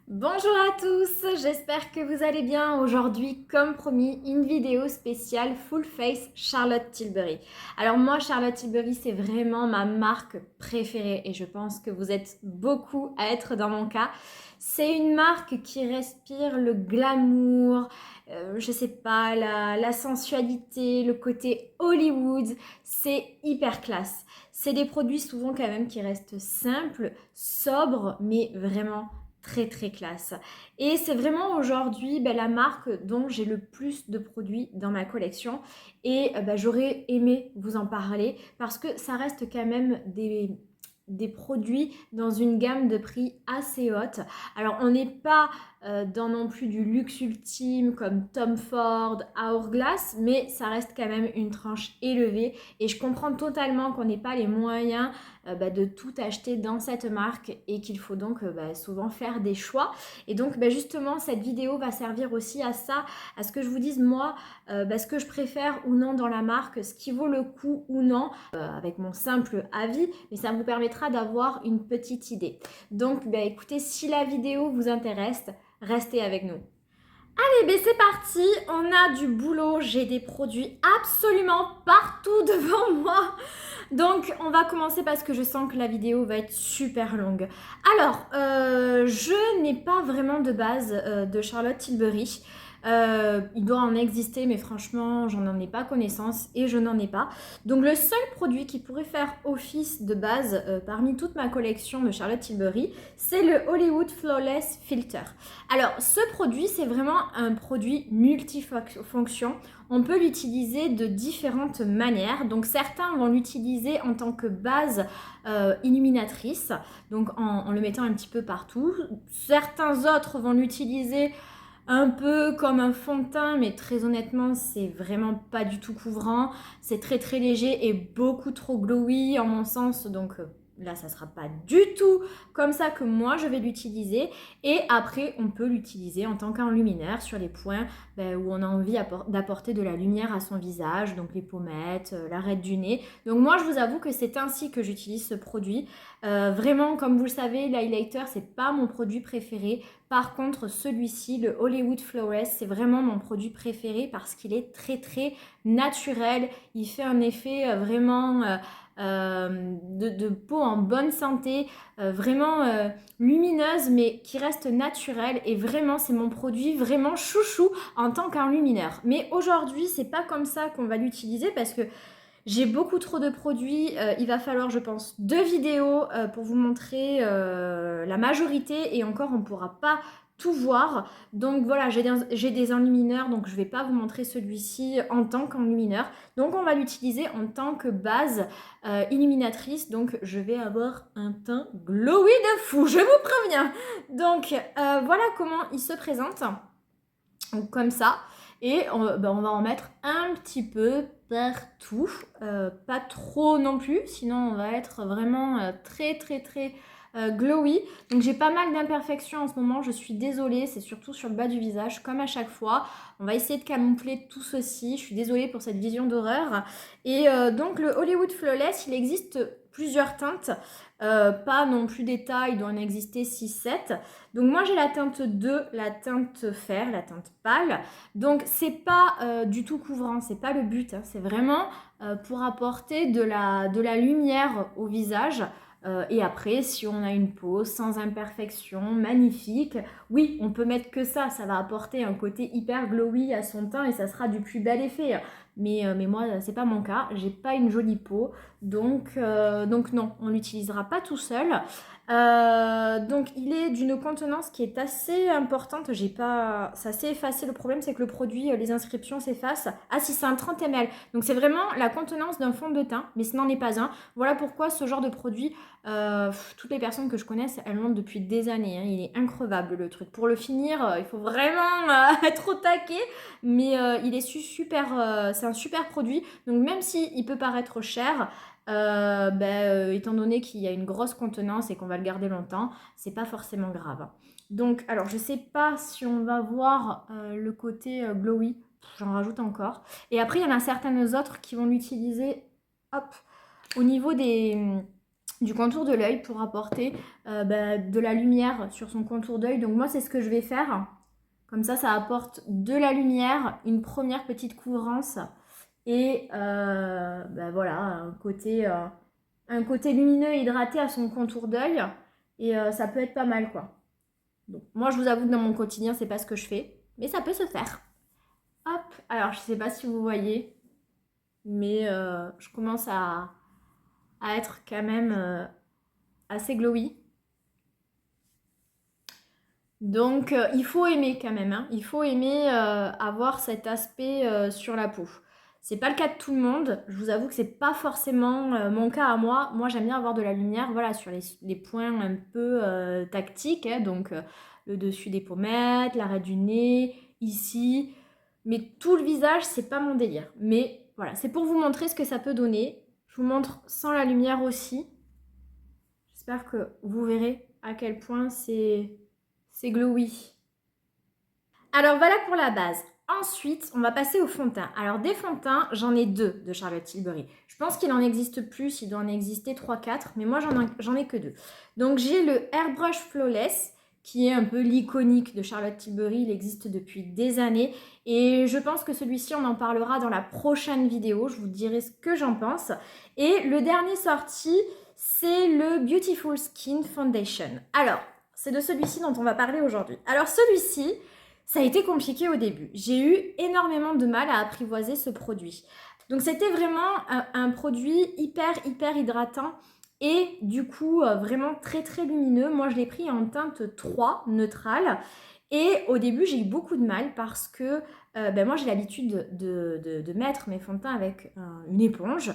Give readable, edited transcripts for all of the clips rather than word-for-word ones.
Bonjour à tous, j'espère que vous allez bien. Aujourd'hui, comme promis, une vidéo spéciale Full Face Charlotte Tilbury. Alors moi, Charlotte Tilbury, c'est vraiment ma marque préférée et je pense que vous êtes beaucoup à être dans mon cas. C'est une marque qui respire le glamour, je sais pas, la sensualité, le côté Hollywood. C'est hyper classe. C'est des produits souvent quand même qui restent simples, sobres, mais vraiment très classe. Et c'est vraiment aujourd'hui la marque dont j'ai le plus de produits dans ma collection. Et j'aurais aimé vous en parler parce que ça reste quand même des produits dans une gamme de prix assez haute. Alors on n'est pas dans non plus du luxe ultime comme Tom Ford, Hourglass, mais ça reste quand même une tranche élevée et je comprends totalement qu'on n'ait pas les moyens de tout acheter dans cette marque et qu'il faut donc souvent faire des choix. Et donc justement cette vidéo va servir aussi à ça, à ce que je vous dise moi ce que je préfère ou non dans la marque, ce qui vaut le coup ou non, avec mon simple avis, mais ça vous permettra d'avoir une petite idée. Donc écoutez, si la vidéo vous intéresse, restez avec nous. Allez, c'est parti, on a du boulot, j'ai des produits absolument partout devant moi. Donc on va commencer parce que je sens que la vidéo va être super longue. Alors, je n'ai pas vraiment de base de Charlotte Tilbury. Il doit en exister, mais franchement, j'en en ai pas connaissance et je n'en ai pas. Donc le seul produit qui pourrait faire office de base parmi toute ma collection de Charlotte Tilbury, c'est le Hollywood Flawless Filter. Alors ce produit, c'est vraiment un produit multifonction. On peut l'utiliser de différentes manières. Donc certains vont l'utiliser en tant que base illuminatrice, donc en le mettant un petit peu partout. Certains autres vont l'utiliser un peu comme un fond de teint, mais très honnêtement, c'est vraiment pas du tout couvrant. C'est très léger et beaucoup trop glowy en mon sens, donc là, ça sera pas du tout comme ça que moi je vais l'utiliser. Et après, on peut l'utiliser en tant qu'enlumineur sur les points où on a envie d'apporter de la lumière à son visage, donc les pommettes, l'arête du nez. Donc moi, je vous avoue que c'est ainsi que j'utilise ce produit. Vraiment, comme vous le savez, l'highlighter, c'est pas mon produit préféré. Par contre, celui-ci, le Hollywood Flawless, c'est vraiment mon produit préféré parce qu'il est très naturel. Il fait un effet vraiment de peau en bonne santé, vraiment lumineuse, mais qui reste naturelle. Et vraiment, c'est mon produit vraiment chouchou en tant qu'enlumineur. Mais aujourd'hui, c'est pas comme ça qu'on va l'utiliser parce que j'ai beaucoup trop de produits. Il va falloir, je pense, 2 vidéos pour vous montrer la majorité. Et encore, on ne pourra pas tout voir. Donc voilà, j'ai des enlumineurs. Donc je ne vais pas vous montrer celui-ci en tant qu'enlumineur. Donc on va l'utiliser en tant que base illuminatrice. Donc je vais avoir un teint glowy de fou, je vous préviens. Donc voilà comment il se présente. Donc comme ça. Et on va en mettre un petit peu partout. Pas trop non plus, sinon on va être vraiment très glowy. Donc j'ai pas mal d'imperfections en ce moment, je suis désolée, c'est surtout sur le bas du visage, comme à chaque fois. On va essayer de camoufler tout ceci, je suis désolée pour cette vision d'horreur. Et donc le Hollywood Flawless, il existe plusieurs teintes. Pas non plus des tailles, il doit en exister 6-7. Donc moi j'ai la teinte 2, la teinte fer, la teinte pâle. Donc c'est pas du tout couvrant, c'est pas le but, hein. C'est vraiment pour apporter de la lumière au visage. Et après, si on a une peau sans imperfection, magnifique, oui, on peut mettre que ça va apporter un côté hyper glowy à son teint et ça sera du plus bel effet. Mais moi, c'est pas mon cas, j'ai pas une jolie peau, donc non, on l'utilisera pas tout seul. Donc il est d'une contenance qui est assez importante. Ça s'est effacé. Le problème c'est que le produit, les inscriptions s'effacent. Ah si, c'est un 30 ml. Donc c'est vraiment la contenance d'un fond de teint, mais ce n'en est pas un. Voilà pourquoi ce genre de produit, toutes les personnes que je connaisse, elles l'ont depuis des années, hein. Il est increvable le truc. Pour le finir, il faut vraiment être au taquet, mais il est super. C'est un super produit. Donc même s'il peut paraître cher, étant donné qu'il y a une grosse contenance et qu'on va le garder longtemps, c'est pas forcément grave. Donc, alors je sais pas si on va voir le côté glowy, j'en rajoute encore. Et après, il y en a certaines autres qui vont l'utiliser, hop, au niveau du contour de l'œil pour apporter de la lumière sur son contour d'œil. Donc moi, c'est ce que je vais faire. Comme ça apporte de la lumière, une première petite couvrance et voilà, un côté lumineux et hydraté à son contour d'œil. Et ça peut être pas mal, quoi. Donc, moi, je vous avoue que dans mon quotidien, c'est pas ce que je fais, mais ça peut se faire. Hop, alors je sais pas si vous voyez, mais je commence à être quand même assez glowy. Donc il faut aimer quand même, hein. Il faut aimer avoir cet aspect sur la peau. C'est pas le cas de tout le monde, je vous avoue que c'est pas forcément mon cas à moi. Moi j'aime bien avoir de la lumière, voilà, sur les points un peu tactiques, hein, donc le dessus des pommettes, l'arrêt du nez, ici. Mais tout le visage, c'est pas mon délire. Mais voilà, c'est pour vous montrer ce que ça peut donner. Je vous montre sans la lumière aussi. J'espère que vous verrez à quel point c'est glowy. Alors voilà pour la base. Ensuite, on va passer au fond de teint. Alors des fonds de teint, j'en ai 2 de Charlotte Tilbury. Je pense qu'il en existe plus, il doit en exister 3-4, mais moi j'en ai que 2. Donc j'ai le Airbrush Flawless, qui est un peu l'iconique de Charlotte Tilbury, il existe depuis des années. Et je pense que celui-ci, on en parlera dans la prochaine vidéo, je vous dirai ce que j'en pense. Et le dernier sorti, c'est le Beautiful Skin Foundation. Alors, c'est de celui-ci dont on va parler aujourd'hui. Alors celui-ci, ça a été compliqué au début. J'ai eu énormément de mal à apprivoiser ce produit. Donc c'était vraiment un produit hyper hydratant et du coup vraiment très lumineux. Moi je l'ai pris en teinte 3 neutrale et au début j'ai eu beaucoup de mal parce que moi j'ai l'habitude de mettre mes fonds de teint avec une éponge.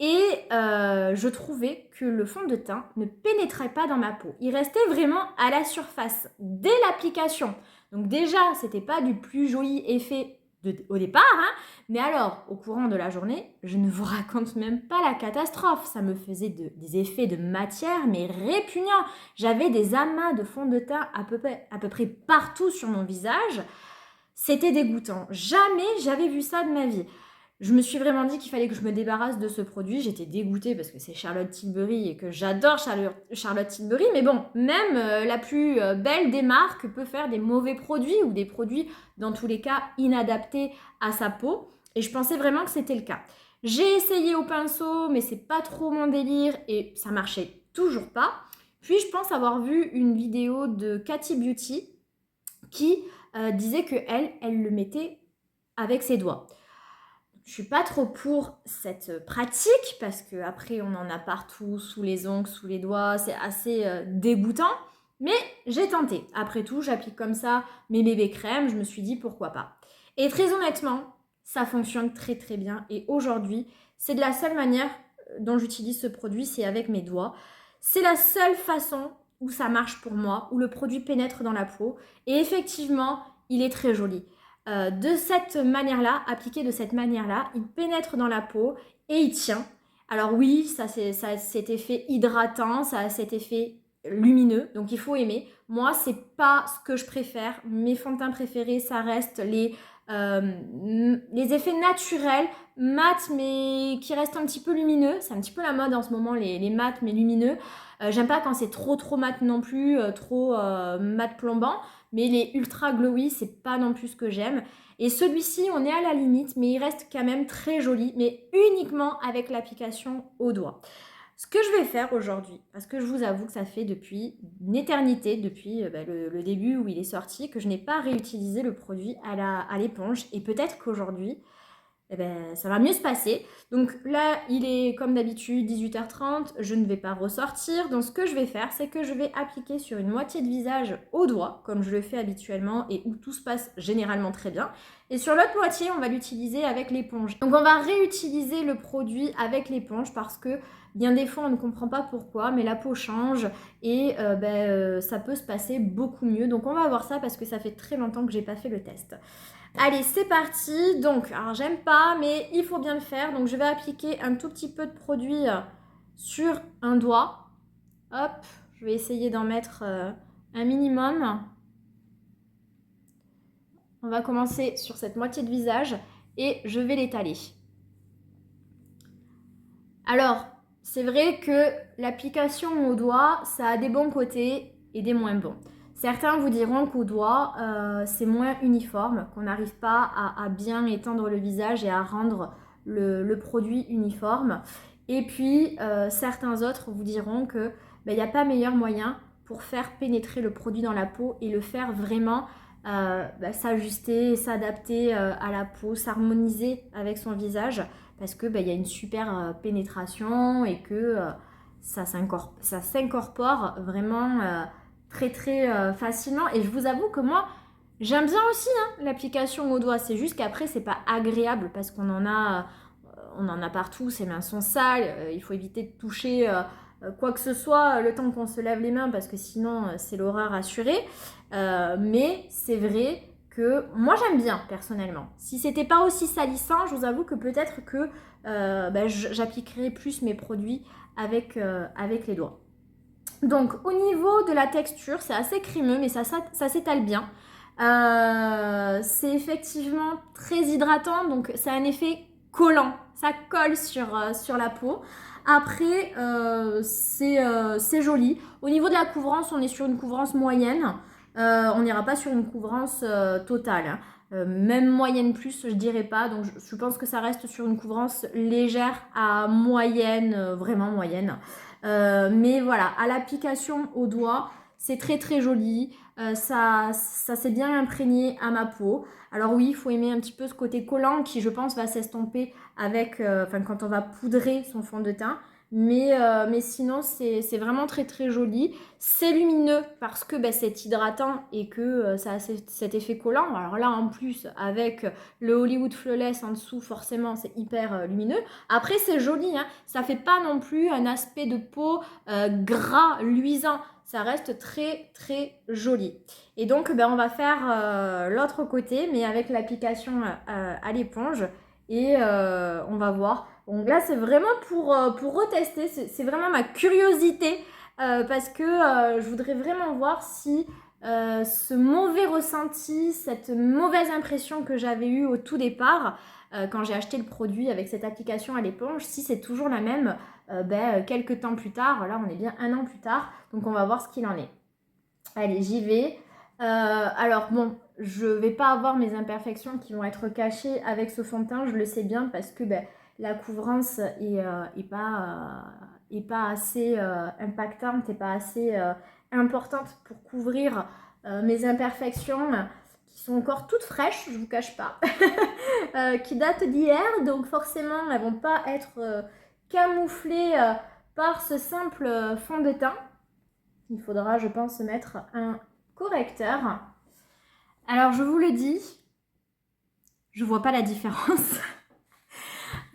Et je trouvais que le fond de teint ne pénétrait pas dans ma peau. Il restait vraiment à la surface dès l'application. Donc déjà, c'était pas du plus joli effet au départ, hein, mais alors, au courant de la journée, je ne vous raconte même pas la catastrophe. Ça me faisait des effets de matière, mais répugnants. J'avais des amas de fond de teint à peu près partout sur mon visage. C'était dégoûtant. Jamais j'avais vu ça de ma vie. Je me suis vraiment dit qu'il fallait que je me débarrasse de ce produit. J'étais dégoûtée parce que c'est Charlotte Tilbury et que j'adore Charlotte Tilbury. Mais bon, même la plus belle des marques peut faire des mauvais produits ou des produits, dans tous les cas, inadaptés à sa peau. Et je pensais vraiment que c'était le cas. J'ai essayé au pinceau, mais c'est pas trop mon délire et ça marchait toujours pas. Puis je pense avoir vu une vidéo de Cathy Beauty qui disait que elle le mettait avec ses doigts. Je suis pas trop pour cette pratique parce que après on en a partout, sous les ongles, sous les doigts, c'est assez dégoûtant. Mais j'ai tenté. Après tout, j'applique comme ça mes bébés crèmes, je me suis dit pourquoi pas. Et très honnêtement, ça fonctionne très bien. Et aujourd'hui, c'est de la seule manière dont j'utilise ce produit, c'est avec mes doigts. C'est la seule façon où ça marche pour moi, où le produit pénètre dans la peau. Et effectivement, il est très joli. De cette manière-là, appliqué de cette manière-là, il pénètre dans la peau et il tient. Alors oui, ça a cet effet hydratant, ça a cet effet lumineux, donc il faut aimer. Moi, c'est pas ce que je préfère. Mes fonds de teint préférés, ça reste les effets naturels, mat mais qui restent un petit peu lumineux. C'est un petit peu la mode en ce moment, les mat mais lumineux. J'aime pas quand c'est trop mat non plus, trop mat plombant. Mais les ultra glowy, c'est pas non plus ce que j'aime. Et celui-ci, on est à la limite, mais il reste quand même très joli, mais uniquement avec l'application au doigt. Ce que je vais faire aujourd'hui, parce que je vous avoue que ça fait depuis une éternité, depuis le début où il est sorti, que je n'ai pas réutilisé le produit à l'éponge. Et peut-être qu'aujourd'hui, ça va mieux se passer. Donc là, il est comme d'habitude 18h30, je ne vais pas ressortir. Donc ce que je vais faire, c'est que je vais appliquer sur une moitié de visage au doigt, comme je le fais habituellement et où tout se passe généralement très bien. Et sur l'autre moitié, on va l'utiliser avec l'éponge. Donc on va réutiliser le produit avec l'éponge parce que bien des fois, on ne comprend pas pourquoi, mais la peau change et ça peut se passer beaucoup mieux. Donc on va voir ça parce que ça fait très longtemps que j'ai pas fait le test. Allez, c'est parti. Donc, alors j'aime pas, mais il faut bien le faire. Donc, je vais appliquer un tout petit peu de produit sur un doigt. Hop, je vais essayer d'en mettre un minimum. On va commencer sur cette moitié de visage et je vais l'étaler. Alors, c'est vrai que l'application au doigt, ça a des bons côtés et des moins bons. Certains vous diront qu'au doigt, c'est moins uniforme, qu'on n'arrive pas à bien étendre le visage et à rendre le produit uniforme. Et puis, certains autres vous diront que il n'y a pas meilleur moyen pour faire pénétrer le produit dans la peau et le faire vraiment s'ajuster, s'adapter à la peau, s'harmoniser avec son visage parce que y a une super pénétration et que ça s'incorpore vraiment très très facilement. Et je vous avoue que moi, j'aime bien aussi l'application au doigt. C'est juste qu'après, c'est pas agréable parce qu'on en a partout, ses mains sont sales, il faut éviter de toucher quoi que ce soit le temps qu'on se lave les mains parce que sinon c'est l'horreur assurée. Mais c'est vrai que moi j'aime bien personnellement. Si c'était pas aussi salissant, je vous avoue que peut-être que j'appliquerais plus mes produits avec les doigts. Donc au niveau de la texture, c'est assez crémeux mais ça s'étale bien. C'est effectivement très hydratant, donc ça a un effet collant, ça colle sur la peau. Après, c'est joli. Au niveau de la couvrance, on est sur une couvrance moyenne. On n'ira pas sur une couvrance totale. Même moyenne plus, je dirais pas. Donc je pense que ça reste sur une couvrance légère à moyenne, vraiment moyenne. Mais voilà, à l'application au doigt, c'est très très joli. Ça s'est bien imprégné à ma peau. Alors oui, il faut aimer un petit peu ce côté collant qui, je pense, va s'estomper avec, quand on va poudrer son fond de teint. Mais sinon, c'est vraiment très très joli. C'est lumineux parce que c'est hydratant et que ça a cet effet collant. Alors là, en plus, avec le Hollywood Flawless en dessous, forcément, c'est hyper lumineux. Après, c'est joli, hein. Ça fait pas non plus un aspect de peau gras, luisant. Ça reste très très joli. Et donc, on va faire l'autre côté, mais avec l'application à l'éponge. Et on va voir. Donc là, c'est vraiment pour retester. C'est vraiment ma curiosité parce que je voudrais vraiment voir si ce mauvais ressenti, cette mauvaise impression que j'avais eue au tout départ, quand j'ai acheté le produit avec cette application à l'éponge, si c'est toujours la même quelques temps plus tard. Là, on est bien 1 an plus tard. Donc, on va voir ce qu'il en est. Allez, j'y vais. Alors bon, je vais pas avoir mes imperfections qui vont être cachées avec ce fond de teint, je le sais bien parce que la couvrance est pas assez impactante, et pas assez importante pour couvrir mes imperfections qui sont encore toutes fraîches, je vous cache pas, qui datent d'hier, donc forcément elles vont pas être camouflées par ce simple fond de teint. Il faudra, je pense, mettre un correcteur. Alors, je vous le dis, je vois pas la différence.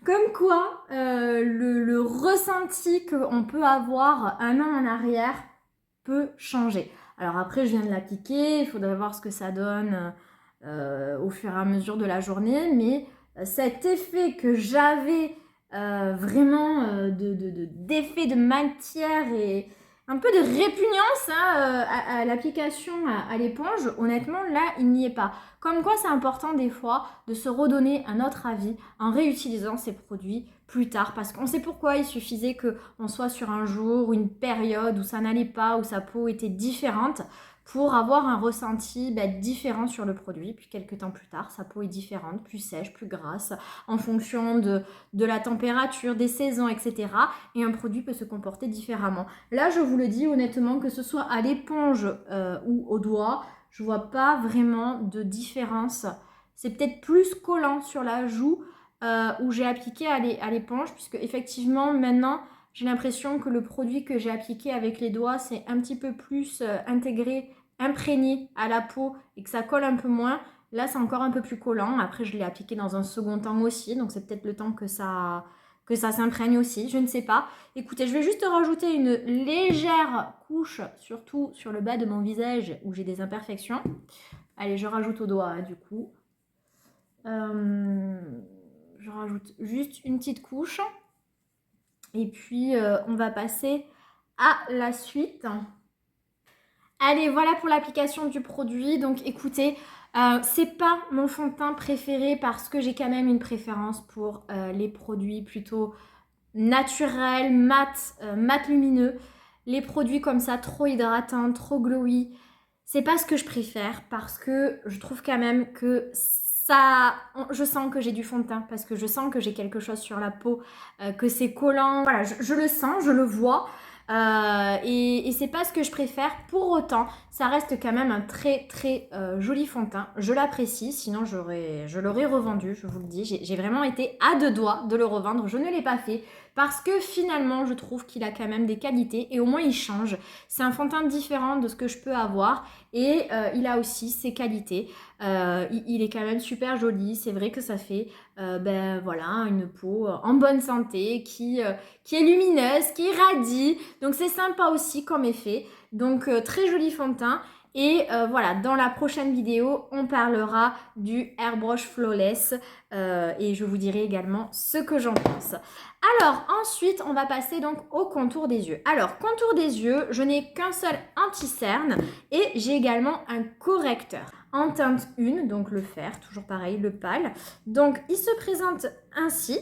Comme quoi, le ressenti qu'on peut avoir 1 an en arrière peut changer. Alors après, je viens de l'appliquer, il faudrait voir ce que ça donne au fur et à mesure de la journée. Mais cet effet que j'avais vraiment d'effet de matière et un peu de répugnance à l'application à l'éponge, honnêtement, là, il n'y est pas. Comme quoi, c'est important des fois de se redonner un autre avis en réutilisant ces produits plus tard. Parce qu'on sait pourquoi il suffisait qu'on soit sur un jour ou une période où ça n'allait pas, où sa peau était différente, pour avoir un ressenti différent sur le produit. Puis quelques temps plus tard, sa peau est différente, plus sèche, plus grasse, en fonction de la température, des saisons, etc. Et un produit peut se comporter différemment. Là, je vous le dis honnêtement, que ce soit à l'éponge ou au doigt, je vois pas vraiment de différence. C'est peut-être plus collant sur la joue où j'ai appliqué à l'éponge, puisque effectivement, maintenant, j'ai l'impression que le produit que j'ai appliqué avec les doigts, c'est un petit peu plus intégré, imprégné à la peau et que ça colle un peu moins. Là, c'est encore un peu plus collant. Après, je l'ai appliqué dans un second temps aussi, donc c'est peut-être le temps que ça s'imprègne aussi, je ne sais pas. Écoutez, je vais juste rajouter une légère couche, surtout sur le bas de mon visage où j'ai des imperfections. Allez, je rajoute au doigt, du coup. Je rajoute juste une petite couche. Et puis, on va passer à la suite. Allez, voilà pour l'application du produit. Donc, écoutez, c'est pas mon fond de teint préféré parce que j'ai quand même une préférence pour les produits plutôt naturel, mat lumineux. Les produits comme ça, trop hydratants, trop glowy, c'est pas ce que je préfère parce que je trouve quand même que ça... Je sens que j'ai du fond de teint parce que je sens que j'ai quelque chose sur la peau, que c'est collant. Voilà, je le sens, je le vois. Et c'est pas ce que je préfère. Pour autant, ça reste quand même un très très joli fond de teint. Je l'apprécie, sinon je l'aurais revendu, je vous le dis. J'ai vraiment été à deux doigts de le revendre. Je ne l'ai pas fait parce que finalement, je trouve qu'il a quand même des qualités et au moins il change. C'est un fond de teint différent de ce que je peux avoir et il a aussi ses qualités. Il est quand même super joli. C'est vrai que ça fait ben voilà, une peau en bonne santé qui est lumineuse, qui irradie. Donc c'est sympa aussi comme effet. Donc très joli fond de teint. Et voilà, dans la prochaine vidéo, on parlera du Airbrush Flawless et je vous dirai également ce que j'en pense. Alors ensuite, on va passer donc au contour des yeux. Alors, contour des yeux, je n'ai qu'un seul anti-cerne et j'ai également un correcteur en teinte 1, donc le fer, toujours pareil, le pâle. Donc, il se présente ainsi.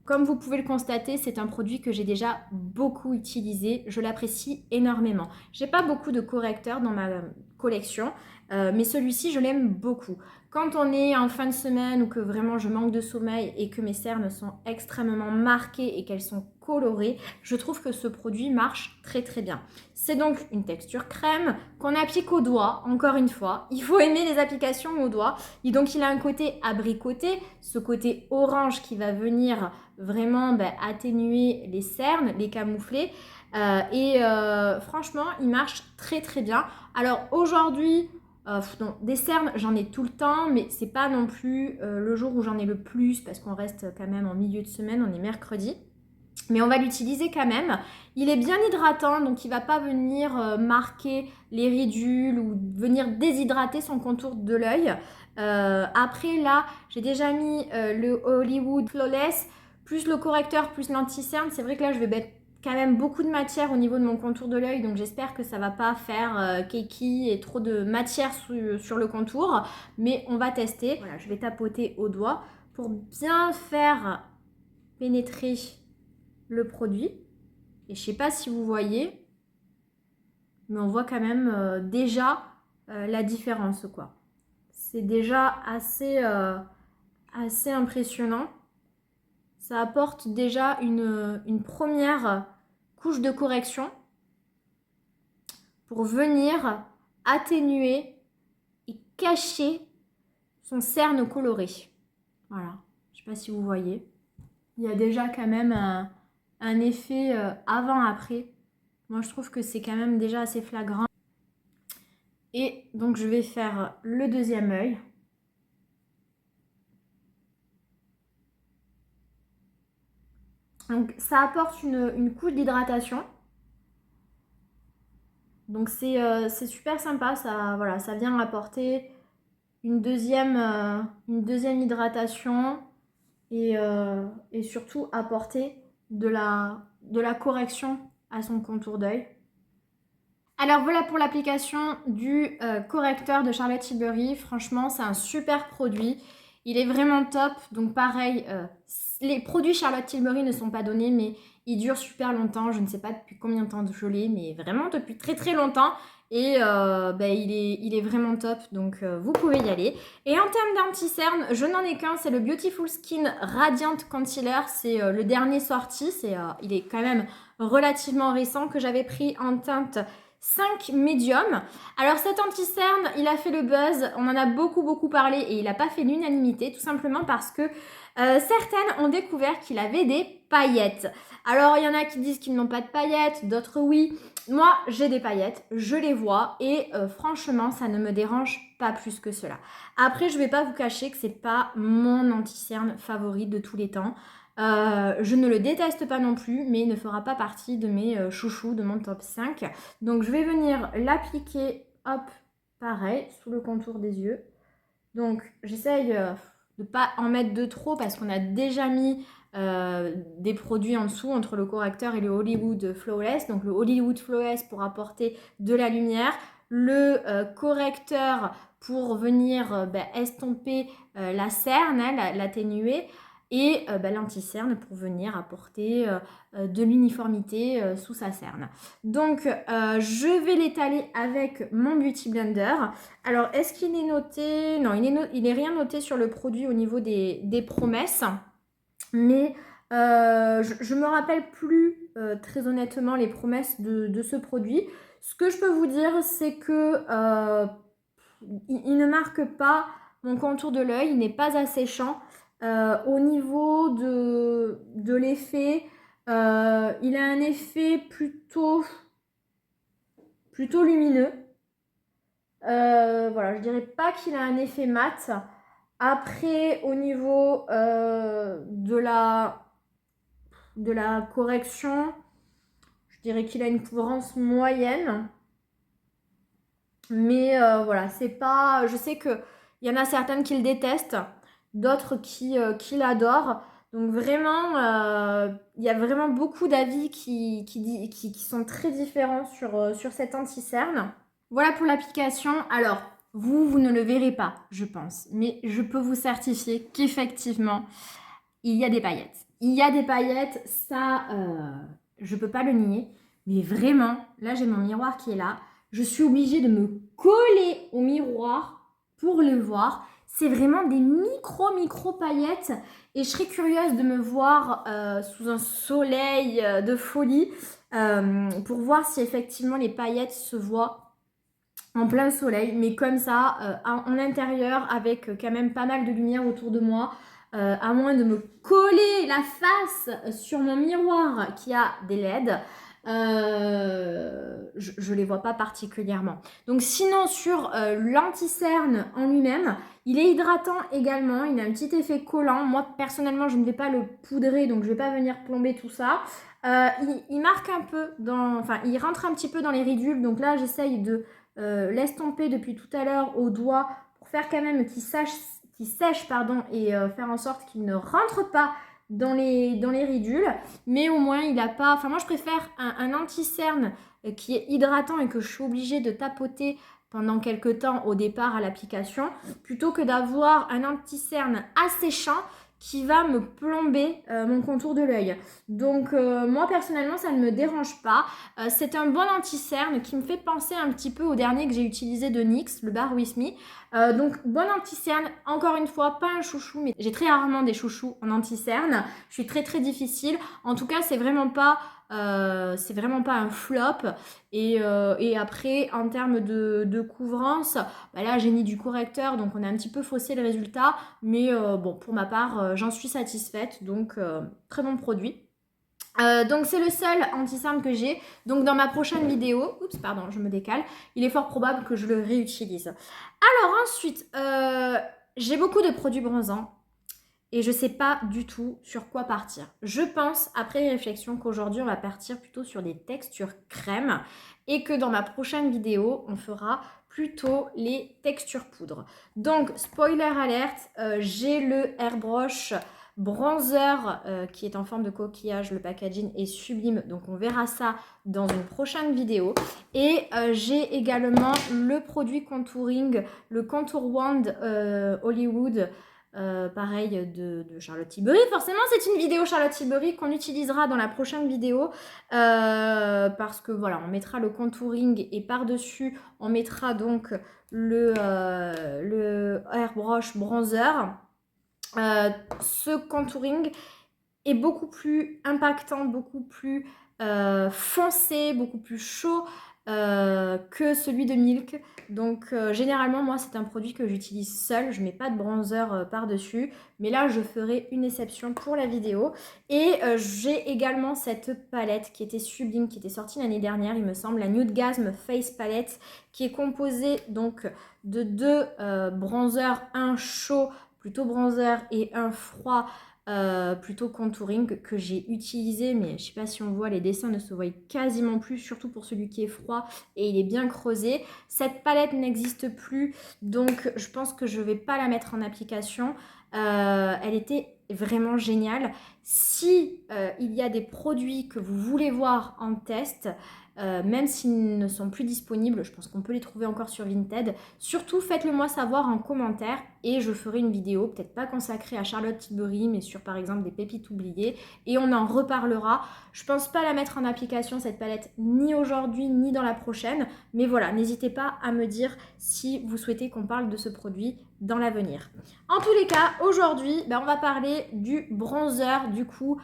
Comme vous pouvez le constater, c'est un produit que j'ai déjà beaucoup utilisé. Je l'apprécie énormément. J'ai pas beaucoup de correcteurs dans ma collection, mais celui-ci, je l'aime beaucoup. Quand on est en fin de semaine ou que vraiment je manque de sommeil et que mes cernes sont extrêmement marquées et qu'elles sont colorées, je trouve que ce produit marche très très bien. C'est donc une texture crème qu'on applique au doigt, encore une fois. Il faut aimer les applications au doigt. Et donc il a un côté abricoté, ce côté orange qui va venir vraiment atténuer les cernes, les camoufler. Franchement, il marche très très bien. Alors aujourd'hui, non, des cernes, j'en ai tout le temps, mais c'est pas non plus le jour où j'en ai le plus parce qu'on reste quand même en milieu de semaine, on est mercredi. Mais on va l'utiliser quand même. Il est bien hydratant, donc il ne va pas venir marquer les ridules ou venir déshydrater son contour de l'œil. Après là, j'ai déjà mis le Hollywood Flawless, plus le correcteur, plus l'anti-cerne. C'est vrai que là, je vais mettre quand même beaucoup de matière au niveau de mon contour de l'œil, donc j'espère que ça ne va pas faire keki et trop de matière sur le contour. Mais on va tester. Voilà, je vais tapoter au doigt pour bien faire pénétrer le produit. Et je sais pas si vous voyez, mais on voit quand même déjà la différence, quoi. C'est déjà assez impressionnant. Ça apporte déjà une première couche de correction pour venir atténuer et cacher son cerne coloré. Voilà, je sais pas si vous voyez. Il y a déjà quand même un effet avant-après. Moi, je trouve que c'est quand même déjà assez flagrant. Et donc, je vais faire le deuxième œil. Donc, ça apporte une couche d'hydratation. Donc, c'est super sympa. Ça, voilà, ça vient apporter une deuxième hydratation et surtout apporter de la correction à son contour d'œil. Alors voilà pour l'application du correcteur de Charlotte Tilbury. Franchement, c'est un super produit. Il est vraiment top. Donc pareil, les produits Charlotte Tilbury ne sont pas donnés, mais ils durent super longtemps. Je ne sais pas depuis combien de temps je l'ai, mais vraiment depuis très très longtemps. Et il est vraiment top, donc vous pouvez y aller. Et en termes d'anti-cerne, je n'en ai qu'un, c'est le Beautiful Skin Radiant Concealer. C'est le dernier sorti, il est quand même relativement récent, que j'avais pris en teinte 5 médium. Alors cet anti-cerne, il a fait le buzz, on en a beaucoup parlé et il n'a pas fait l'unanimité, tout simplement parce que certaines ont découvert qu'il avait des paillettes. Alors il y en a qui disent qu'ils n'ont pas de paillettes, d'autres oui. Moi j'ai des paillettes, je les vois et franchement ça ne me dérange pas plus que cela. Après je vais pas vous cacher que c'est pas mon anti-cerne favori de tous les temps. Je ne le déteste pas non plus, mais il ne fera pas partie de mes chouchous, de mon top 5. Donc je vais venir l'appliquer, hop, pareil, sous le contour des yeux. Donc j'essaye de ne pas en mettre de trop parce qu'on a déjà mis des produits en dessous entre le correcteur et le Hollywood Flawless. Donc le Hollywood Flawless pour apporter de la lumière, le correcteur pour venir estomper la cerne, l'atténuer. et l'anti-cerne pour venir apporter de l'uniformité sous sa cerne. Donc je vais l'étaler avec mon Beauty Blender. Alors est-ce qu'il est noté? Non, il n'est rien noté sur le produit au niveau des promesses, mais je me rappelle plus très honnêtement les promesses de ce produit. Ce que je peux vous dire, c'est que il ne marque pas mon contour de l'œil, il n'est pas asséchant. Au niveau de l'effet, il a un effet plutôt lumineux. Voilà, je dirais pas qu'il a un effet mat. Après, au niveau de la correction, je dirais qu'il a une couvrance moyenne. Mais voilà, c'est pas. Je sais qu'il y en a certaines qui le détestent, d'autres qui l'adorent. Donc vraiment, il y a vraiment beaucoup d'avis qui sont très différents sur cette anti-cerne. Voilà pour l'application. Alors, vous ne le verrez pas, je pense. Mais je peux vous certifier qu'effectivement, il y a des paillettes. Il y a des paillettes, ça, je peux pas le nier. Mais vraiment, là, j'ai mon miroir qui est là. Je suis obligée de me coller au miroir pour le voir. C'est vraiment des micro paillettes. Et je serais curieuse de me voir sous un soleil de folie pour voir si effectivement les paillettes se voient en plein soleil. Mais comme ça, en intérieur, avec quand même pas mal de lumière autour de moi. À moins de me coller la face sur mon miroir qui a des LED, je ne les vois pas particulièrement. Donc sinon sur l'anti-cerne en lui-même, il est hydratant également, il a un petit effet collant. Moi personnellement je ne vais pas le poudrer, donc je ne vais pas venir plomber tout ça. Il marque un peu, enfin il rentre un petit peu dans les ridules, donc là j'essaye de l'estomper depuis tout à l'heure au doigt pour faire quand même qu'il sèche et faire en sorte qu'il ne rentre pas dans les ridules, mais au moins il n'a pas, enfin moi je préfère un anti-cerne qui est hydratant et que je suis obligée de tapoter pendant quelques temps au départ à l'application, plutôt que d'avoir un anti-cerne asséchant qui va me plomber mon contour de l'œil. Donc moi personnellement ça ne me dérange pas. C'est un bon anti-cerne qui me fait penser un petit peu au dernier que j'ai utilisé de NYX, le Bare With Me. Donc bon anti-cerne, encore une fois pas un chouchou, mais j'ai très rarement des chouchous en anti-cerne. Je suis très difficile. En tout cas c'est vraiment pas un flop. Et après en termes de couvrance, là j'ai mis du correcteur, donc on a un petit peu faussé le résultat, mais bon pour ma part j'en suis satisfaite, donc très bon produit. Donc c'est le seul anti-cerne que j'ai. Donc dans ma prochaine vidéo, oups pardon je me décale, il est fort probable que je le réutilise. Alors ensuite, j'ai beaucoup de produits bronzants et je ne sais pas du tout sur quoi partir. Je pense, après réflexion, qu'aujourd'hui on va partir plutôt sur des textures crème et que dans ma prochaine vidéo, on fera plutôt les textures poudre. Donc, spoiler alerte, j'ai le Airbrush bronzer qui est en forme de coquillage. Le packaging est sublime, donc on verra ça dans une prochaine vidéo. Et j'ai également le produit contouring, le Contour Wand Hollywood, pareil de Charlotte Tilbury. Forcément c'est une vidéo Charlotte Tilbury qu'on utilisera dans la prochaine vidéo parce que voilà, on mettra le contouring et par dessus on mettra donc le Airbrush bronzer. Ce contouring est beaucoup plus impactant, beaucoup plus foncé, beaucoup plus chaud que celui de Milk. Donc généralement moi c'est un produit que j'utilise seul, je mets pas de bronzer par dessus, mais là je ferai une exception pour la vidéo. Et j'ai également cette palette qui était sublime, qui était sortie l'année dernière il me semble, la Nudegasm Face Palette, qui est composée donc de deux bronzers, un chaud plutôt bronzer et un froid plutôt contouring que j'ai utilisé, mais je sais pas si on voit, les dessins ne se voient quasiment plus, surtout pour celui qui est froid et il est bien creusé. Cette palette n'existe plus, donc je pense que je vais pas la mettre en application. Elle était vraiment géniale. Si il y a des produits que vous voulez voir en test, même s'ils ne sont plus disponibles, je pense qu'on peut les trouver encore sur Vinted. Surtout, faites-le moi savoir en commentaire et je ferai une vidéo, peut-être pas consacrée à Charlotte Tilbury, mais sur par exemple des pépites oubliées et on en reparlera. Je pense pas la mettre en application cette palette ni aujourd'hui ni dans la prochaine, mais voilà, n'hésitez pas à me dire si vous souhaitez qu'on parle de ce produit dans l'avenir. En tous les cas, aujourd'hui, on va parler du bronzer, du coup,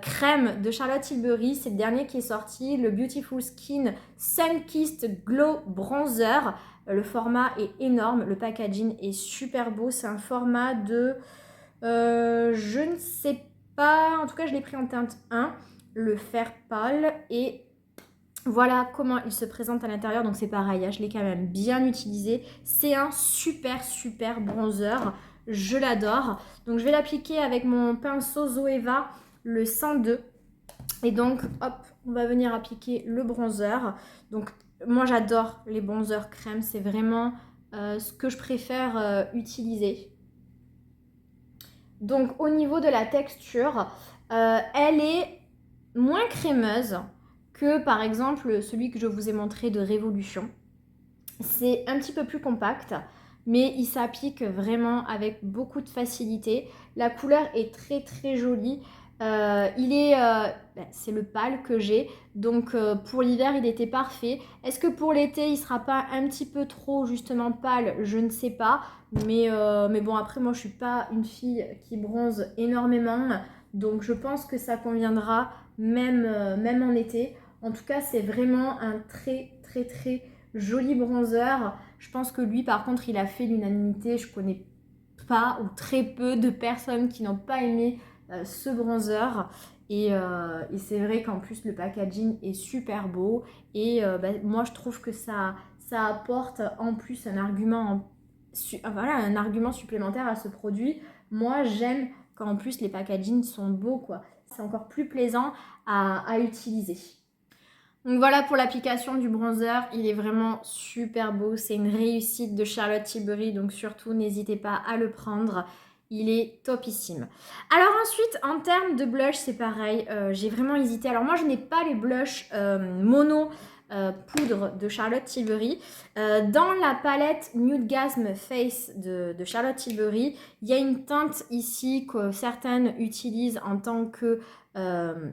crème de Charlotte Tilbury. C'est le dernier qui est sorti, le Beautiful Skin Sun-Kissed Glow Bronzer. Le format est énorme, le packaging est super beau. C'est un format de, je ne sais pas, en tout cas je l'ai pris en teinte 1, le fer pâle et voilà comment il se présente à l'intérieur. Donc c'est pareil, je l'ai quand même bien utilisé. C'est un super bronzer, je l'adore. Donc je vais l'appliquer avec mon pinceau Zoeva, le 102. Et donc hop, on va venir appliquer le bronzer. Donc moi j'adore les bronzers crème, c'est vraiment ce que je préfère utiliser. Donc au niveau de la texture, elle est moins crémeuse que par exemple celui que je vous ai montré de Révolution. C'est un petit peu plus compact, mais il s'applique vraiment avec beaucoup de facilité. La couleur est très jolie. C'est le pâle que j'ai, donc pour l'hiver il était parfait. Est-ce que pour l'été il sera pas un petit peu trop justement pâle? Je ne sais pas, mais bon, après moi je suis pas une fille qui bronze énormément, donc je pense que ça conviendra même en été. En tout cas c'est vraiment un très joli bronzer. Je pense que lui par contre il a fait l'unanimité. Je connais pas ou très peu de personnes qui n'ont pas aimé ce bronzer et c'est vrai qu'en plus le packaging est super beau et moi je trouve que ça apporte en plus un argument, un argument supplémentaire à ce produit. Moi j'aime quand en plus les packagings sont beaux quoi. C'est encore plus plaisant à utiliser. Donc voilà pour l'application du bronzer, il est vraiment super beau, c'est une réussite de Charlotte Tilbury, donc surtout n'hésitez pas à le prendre, il est topissime. Alors ensuite, en termes de blush, c'est pareil, j'ai vraiment hésité. Alors moi je n'ai pas les blushs mono poudre de Charlotte Tilbury. Dans la palette Nude Gasm Face de Charlotte Tilbury, il y a une teinte ici que certaines utilisent en tant que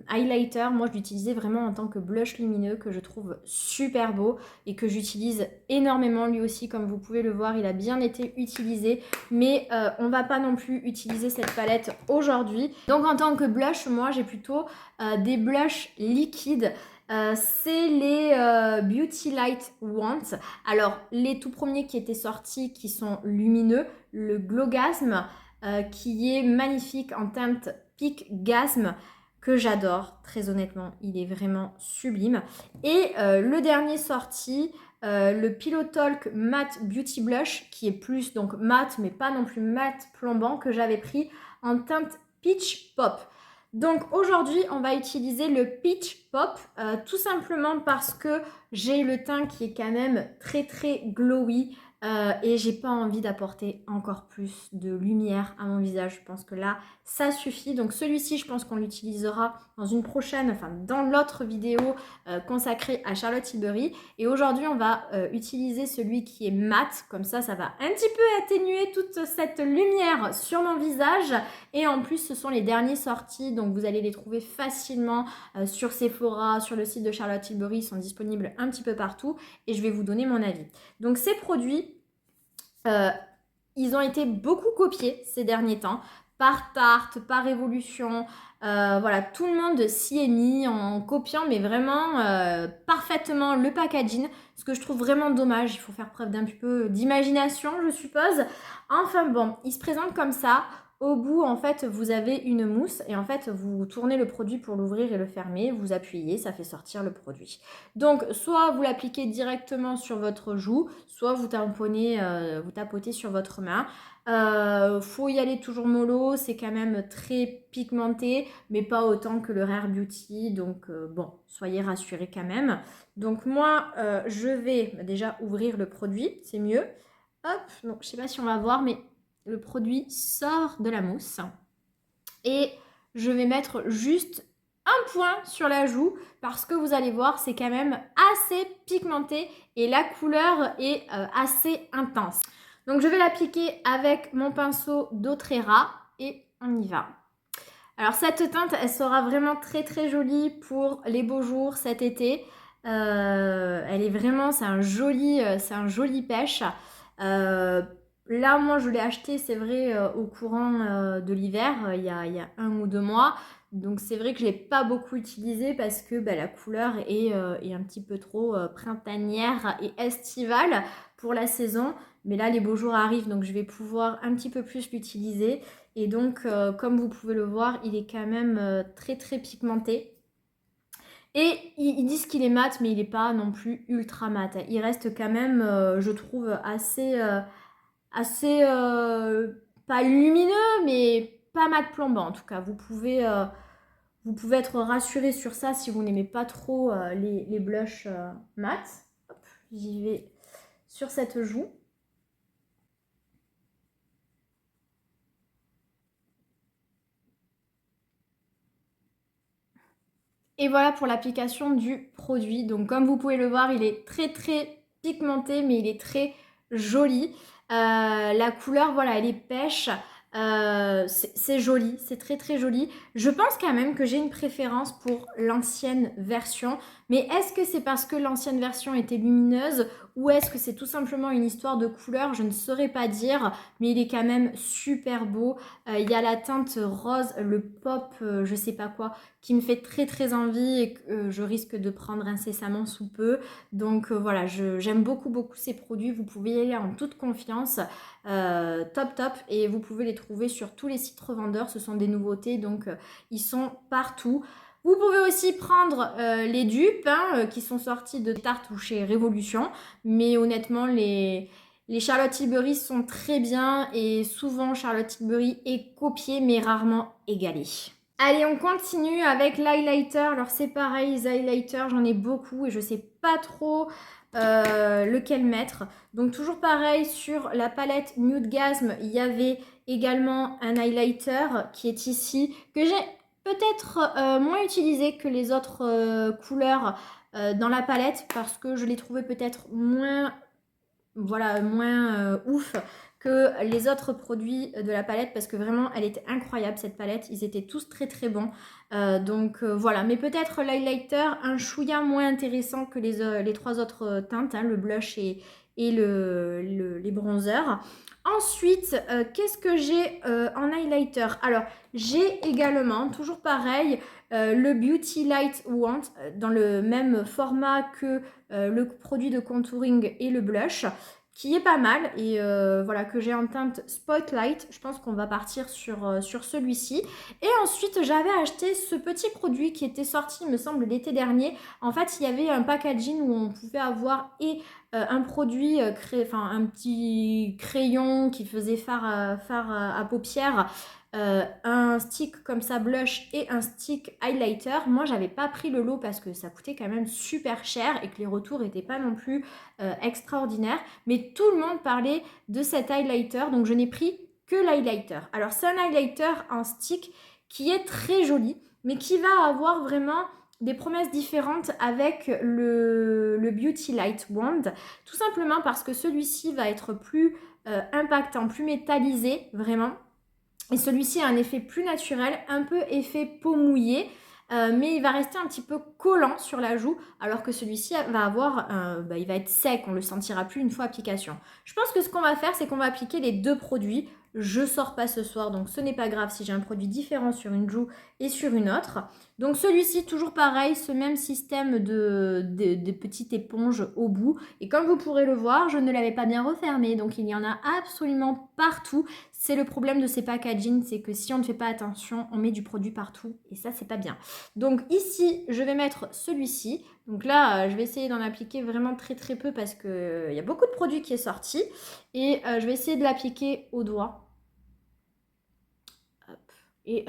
highlighter. Moi je l'utilisais vraiment en tant que blush lumineux que je trouve super beau et que j'utilise énormément lui aussi. Comme vous pouvez le voir, il a bien été utilisé, mais on va pas non plus utiliser cette palette aujourd'hui. Donc en tant que blush, moi j'ai plutôt des blushs liquides. C'est les Beauty Light Want. Alors les tout premiers qui étaient sortis qui sont lumineux, le Glow Gasm qui est magnifique en teinte Peak Gasm que j'adore, très honnêtement, il est vraiment sublime. Et le dernier sorti, le Pillow Talk Matte Beauty Blush, qui est plus donc matte, mais pas non plus matte plombant, que j'avais pris en teinte Peach Pop. Donc aujourd'hui, on va utiliser le Peach Pop, tout simplement parce que j'ai le teint qui est quand même très glowy, et j'ai pas envie d'apporter encore plus de lumière à mon visage. Je pense que là ça suffit. Donc celui-ci je pense qu'on l'utilisera dans une prochaine, enfin dans l'autre vidéo consacrée à Charlotte Tilbury. Et aujourd'hui on va utiliser celui qui est mat, comme ça va un petit peu atténuer toute cette lumière sur mon visage. Et en plus ce sont les derniers sortis, donc vous allez les trouver facilement sur Sephora, sur le site de Charlotte Tilbury, ils sont disponibles un petit peu partout et je vais vous donner mon avis. Donc ces produits, ils ont été beaucoup copiés ces derniers temps par Tarte, par Révolution. Voilà, tout le monde s'y est mis en copiant, mais vraiment parfaitement le packaging. Ce que je trouve vraiment dommage, il faut faire preuve d'un peu d'imagination, je suppose. Enfin bon, il se présente comme ça. Au bout, en fait, vous avez une mousse et en fait, vous tournez le produit pour l'ouvrir et le fermer. Vous appuyez, ça fait sortir le produit. Donc, soit vous l'appliquez directement sur votre joue, soit vous tamponnez, vous tapotez sur votre main. Faut y aller toujours mollo, c'est quand même très pigmenté, mais pas autant que le Rare Beauty. Donc, bon, soyez rassurés quand même. Donc, moi, je vais déjà ouvrir le produit, c'est mieux. Hop, donc je sais pas si on va voir, mais le produit sort de la mousse et je vais mettre juste un point sur la joue parce que vous allez voir, c'est quand même assez pigmenté et la couleur est assez intense. Donc je vais l'appliquer avec mon pinceau doTERRA et on y va. Alors cette teinte, elle sera vraiment très très jolie pour les beaux jours cet été. Elle est vraiment, c'est un joli pêche. Là, moi, je l'ai acheté, c'est vrai, au courant de l'hiver, il y a 1 ou 2 mois. Donc c'est vrai que je ne l'ai pas beaucoup utilisé parce que la couleur est un petit peu trop printanière et estivale pour la saison. Mais là, les beaux jours arrivent, donc je vais pouvoir un petit peu plus l'utiliser. Et donc, comme vous pouvez le voir, il est quand même très très pigmenté. Et ils disent qu'il est mat, mais il n'est pas non plus ultra mat. Il reste quand même, je trouve, assez pas lumineux, mais pas mat plombant en tout cas. Vous pouvez être rassuré sur ça si vous n'aimez pas trop les blushs mat. Hop, j'y vais sur cette joue. Et voilà pour l'application du produit. Donc comme vous pouvez le voir, il est très très pigmenté, mais il est très joli. La couleur, voilà, elle est pêche. C'est joli, c'est très très joli. Je pense quand même que j'ai une préférence pour l'ancienne version. Mais est-ce que c'est parce que l'ancienne version était lumineuse ou est-ce que c'est tout simplement une histoire de couleur? Je ne saurais pas dire, mais il est quand même super beau. Il y a la teinte rose, le pop, je sais pas quoi, qui me fait très très envie et que je risque de prendre incessamment sous peu. Donc voilà, j'aime beaucoup beaucoup ces produits. Vous pouvez y aller en toute confiance. Top top. Et vous pouvez les trouver sur tous les sites revendeurs. Ce sont des nouveautés, donc ils sont partout. Vous pouvez aussi prendre les dupes qui sont sortis de Tarte ou chez Révolution. Mais honnêtement, les Charlotte Tilbury sont très bien et souvent Charlotte Tilbury est copiée mais rarement égalée. Allez, on continue avec l'highlighter. Alors c'est pareil, les highlighters, j'en ai beaucoup et je sais pas trop lequel mettre. Donc toujours pareil, sur la palette Nude Gasm, il y avait également un highlighter qui est ici, que j'ai peut-être moins utilisé que les autres couleurs dans la palette parce que je l'ai trouvé peut-être moins, voilà, moins ouf que les autres produits de la palette parce que vraiment elle était incroyable cette palette, ils étaient tous très très bons. Donc voilà, mais peut-être l'highlighter un chouïa moins intéressant que les trois autres teintes, hein, le blush et les bronzers. Ensuite, qu'est-ce que j'ai en highlighter? Alors, j'ai également, toujours pareil, le Beauty Light Wand dans le même format que le produit de contouring et le blush qui est pas mal et voilà que j'ai en teinte Spotlight. Je pense qu'on va partir sur celui-ci. Et ensuite, j'avais acheté ce petit produit qui était sorti, il me semble, l'été dernier. En fait, il y avait un packaging où on pouvait avoir un produit, enfin un petit crayon qui faisait fard à paupières, un stick comme ça blush et un stick highlighter. Moi, j'avais pas pris le lot parce que ça coûtait quand même super cher et que les retours n'étaient pas non plus extraordinaires. Mais tout le monde parlait de cet highlighter, donc je n'ai pris que l'highlighter. Alors, c'est un highlighter en stick qui est très joli, mais qui va avoir vraiment des promesses différentes avec le Beauty Light Wand, tout simplement parce que celui-ci va être plus impactant, plus métallisé, vraiment. Et celui-ci a un effet plus naturel, un peu effet peau mouillée, mais il va rester un petit peu collant sur la joue, alors que celui-ci va avoir, il va être sec, on ne le sentira plus une fois application. Je pense que ce qu'on va faire, c'est qu'on va appliquer les deux produits. Je sors pas ce soir, donc ce n'est pas grave si j'ai un produit différent sur une joue et sur une autre. Donc celui-ci, toujours pareil, ce même système de petite éponge au bout. Et comme vous pourrez le voir, je ne l'avais pas bien refermé, donc il y en a absolument partout. C'est le problème de ces packaging, c'est que si on ne fait pas attention, on met du produit partout et ça, c'est pas bien. Donc ici, je vais mettre celui-ci. Donc là, je vais essayer d'en appliquer vraiment très très peu parce qu'il y a beaucoup de produits qui est sorti. Et je vais essayer de l'appliquer au doigt. Hop. Et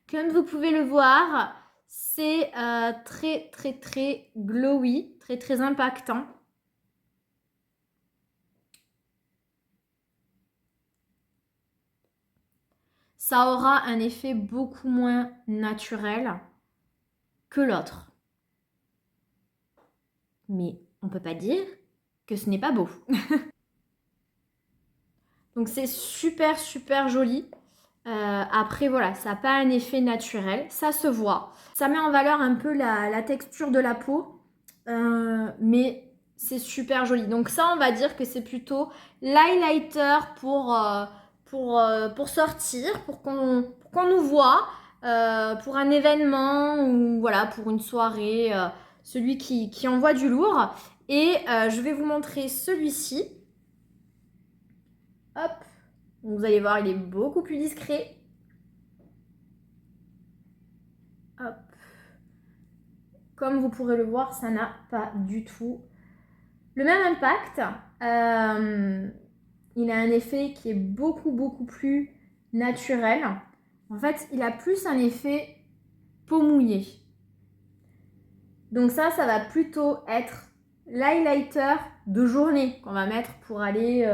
comme vous pouvez le voir, c'est très très très glowy, très très impactant. Ça aura un effet beaucoup moins naturel. que l'autre. Mais on ne peut pas dire que ce n'est pas beau. Donc c'est super super joli. Après voilà, ça n'a pas un effet naturel, ça se voit. Ça met en valeur un peu la texture de la peau, mais c'est super joli. Donc ça, on va dire que c'est plutôt l'highlighter pour sortir, pour qu'on nous voit, pour un événement ou voilà, pour une soirée, celui qui envoie du lourd. Et je vais vous montrer celui-ci. Hop, donc vous allez voir, il est beaucoup plus discret. Hop. Comme vous pourrez le voir, ça n'a pas du tout le même impact. Il a un effet qui est beaucoup plus naturel. En fait, il a plus un effet peau mouillée. Donc ça va plutôt être l'highlighter de journée qu'on va mettre pour aller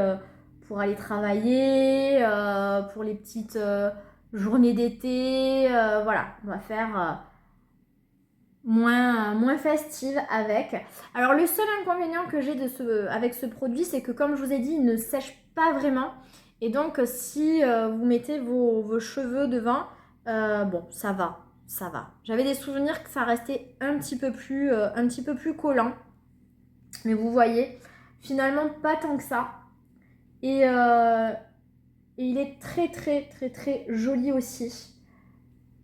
travailler, pour les petites journées d'été. Voilà, on va faire moins festive avec. Alors le seul inconvénient que j'ai avec ce produit, c'est que comme je vous ai dit, il ne sèche pas vraiment. Et donc si vous mettez vos cheveux devant, bon, ça va. J'avais des souvenirs que ça restait un petit peu plus collant. Mais vous voyez, finalement pas tant que ça. Et il est très joli aussi.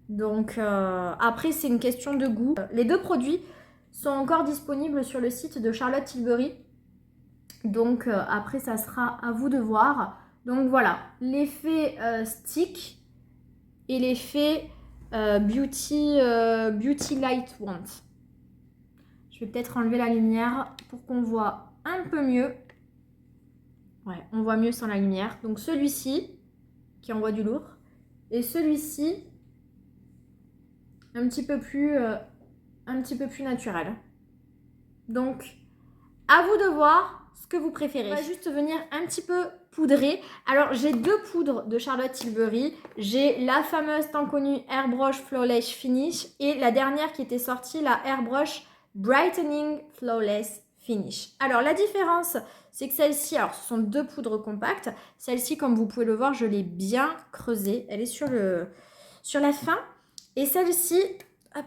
Donc après c'est une question de goût. Les deux produits sont encore disponibles sur le site de Charlotte Tilbury. Donc après ça sera à vous de voir. Donc voilà, l'effet stick et l'effet beauty light wand. Je vais peut-être enlever la lumière pour qu'on voit un peu mieux. Ouais, on voit mieux sans la lumière. Donc celui-ci qui envoie du lourd et celui-ci un petit peu plus naturel. Donc, à vous de voir ce que vous préférez. On va juste venir un petit peu poudrer. Alors, j'ai deux poudres de Charlotte Tilbury. J'ai la fameuse tant connue Airbrush Flawless Finish et la dernière qui était sortie, la Airbrush Brightening Flawless Finish. Alors, la différence, c'est que celle-ci, alors ce sont deux poudres compactes. Celle-ci, comme vous pouvez le voir, je l'ai bien creusée. Elle est sur la fin. Et celle-ci, hop,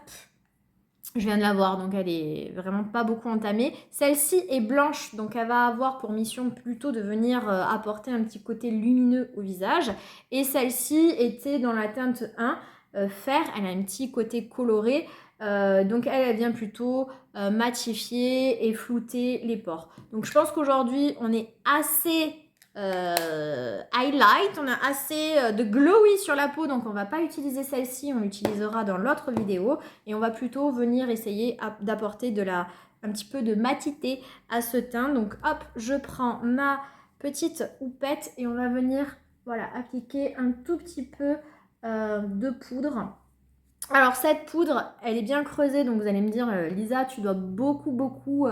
je viens de la voir, donc elle est vraiment pas beaucoup entamée. Celle-ci est blanche, donc elle va avoir pour mission plutôt de venir apporter un petit côté lumineux au visage. Et celle-ci était dans la teinte 1, fer, elle a un petit côté coloré. Donc elle vient plutôt matifier et flouter les pores. Donc je pense qu'aujourd'hui, on est assez highlight, on a assez de glowy sur la peau, donc on va pas utiliser celle-ci, on l'utilisera dans l'autre vidéo et on va plutôt venir essayer d'apporter un petit peu de matité à ce teint. Donc hop, je prends ma petite houppette et on va venir voilà, appliquer un tout petit peu de poudre. Alors cette poudre, elle est bien creusée, donc vous allez me dire Lisa, tu dois beaucoup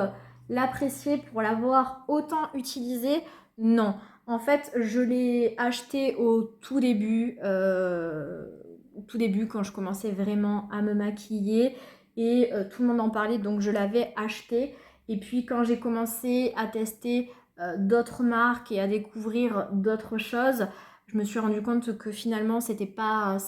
l'apprécier pour l'avoir autant utilisée. Non, en fait, je l'ai acheté au tout début quand je commençais vraiment à me maquiller et tout le monde en parlait, donc je l'avais acheté. Et puis quand j'ai commencé à tester d'autres marques et à découvrir d'autres choses, je me suis rendu compte que finalement, c'était pas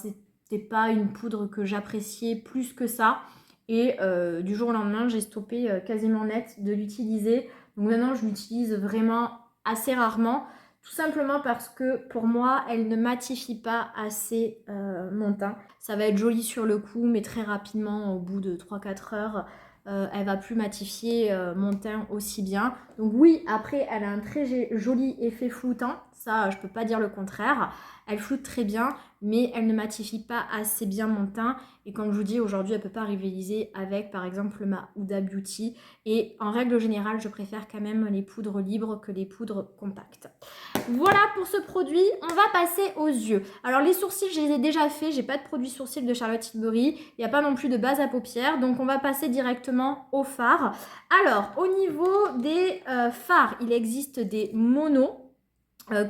une poudre que j'appréciais plus que ça. Et du jour au lendemain, j'ai stoppé quasiment net de l'utiliser. Donc maintenant, je l'utilise vraiment assez rarement, tout simplement parce que pour moi, elle ne matifie pas assez mon teint. Ça va être joli sur le coup, mais très rapidement, au bout de 3-4 heures, elle va plus matifier mon teint aussi bien. Donc oui, après, elle a un très joli effet floutant. Ça, je peux pas dire le contraire. Elle floute très bien, mais elle ne matifie pas assez bien mon teint. Et comme je vous dis, aujourd'hui, elle ne peut pas rivaliser avec, par exemple, ma Huda Beauty. Et en règle générale, je préfère quand même les poudres libres que les poudres compactes. Voilà pour ce produit. On va passer aux yeux. Alors, les sourcils, je les ai déjà faits. J'ai pas de produit sourcils de Charlotte Tilbury. Il n'y a pas non plus de base à paupières. Donc, on va passer directement au fard. Alors, au niveau des fards, il existe des monos.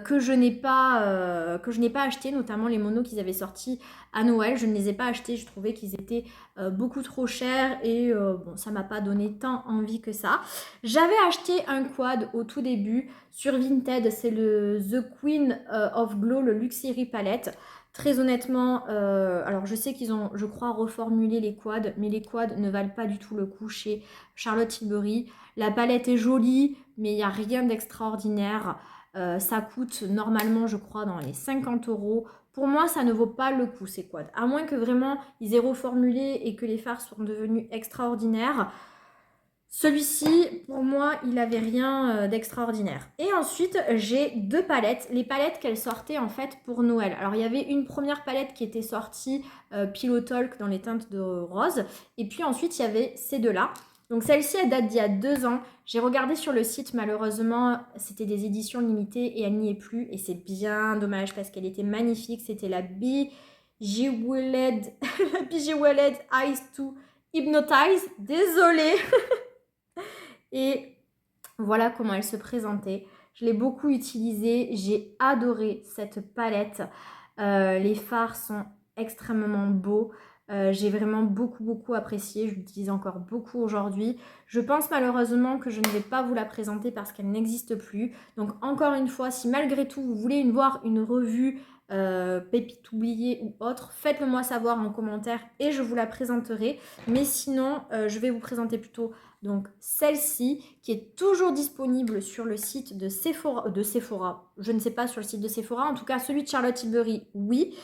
que je n'ai pas acheté, notamment les monos qu'ils avaient sortis à Noël. Je ne les ai pas achetés, je trouvais qu'ils étaient beaucoup trop chers et bon, ça m'a pas donné tant envie que ça. J'avais acheté un quad au tout début sur Vinted, c'est le The Queen of Glow, le Luxury Palette. Très honnêtement, alors je sais qu'ils ont, je crois, reformulé les quads, mais les quads ne valent pas du tout le coup chez Charlotte Tilbury. La palette est jolie, mais il n'y a rien d'extraordinaire. Ça coûte normalement, je crois, dans les 50 euros. Pour moi, ça ne vaut pas le coup, ces quads. À moins que vraiment ils aient reformulé et que les fards soient devenus extraordinaires. Celui-ci, pour moi, il n'avait rien d'extraordinaire. Et ensuite, j'ai deux palettes. Les palettes qu'elle sortait en fait pour Noël. Alors, il y avait une première palette qui était sortie Pillow Talk dans les teintes de rose. Et puis ensuite, il y avait ces deux-là. Donc, celle-ci, elle date d'il y a 2 ans. J'ai regardé sur le site, malheureusement, c'était des éditions limitées et elle n'y est plus. Et c'est bien dommage parce qu'elle était magnifique. C'était la BG Welled Eyes to Hypnotize. Désolée. Et voilà comment elle se présentait. Je l'ai beaucoup utilisée. J'ai adoré cette palette. Les fards sont extrêmement beaux. J'ai vraiment beaucoup apprécié. Je l'utilise encore beaucoup aujourd'hui. Je pense malheureusement que je ne vais pas vous la présenter parce qu'elle n'existe plus. Donc encore une fois, si malgré tout vous voulez voir une revue pépite oubliée ou autre, faites-le moi savoir en commentaire et je vous la présenterai. Mais sinon, je vais vous présenter plutôt donc celle-ci qui est toujours disponible sur le site de Sephora, je ne sais pas sur le site de Sephora, en tout cas celui de Charlotte Tilbury, oui.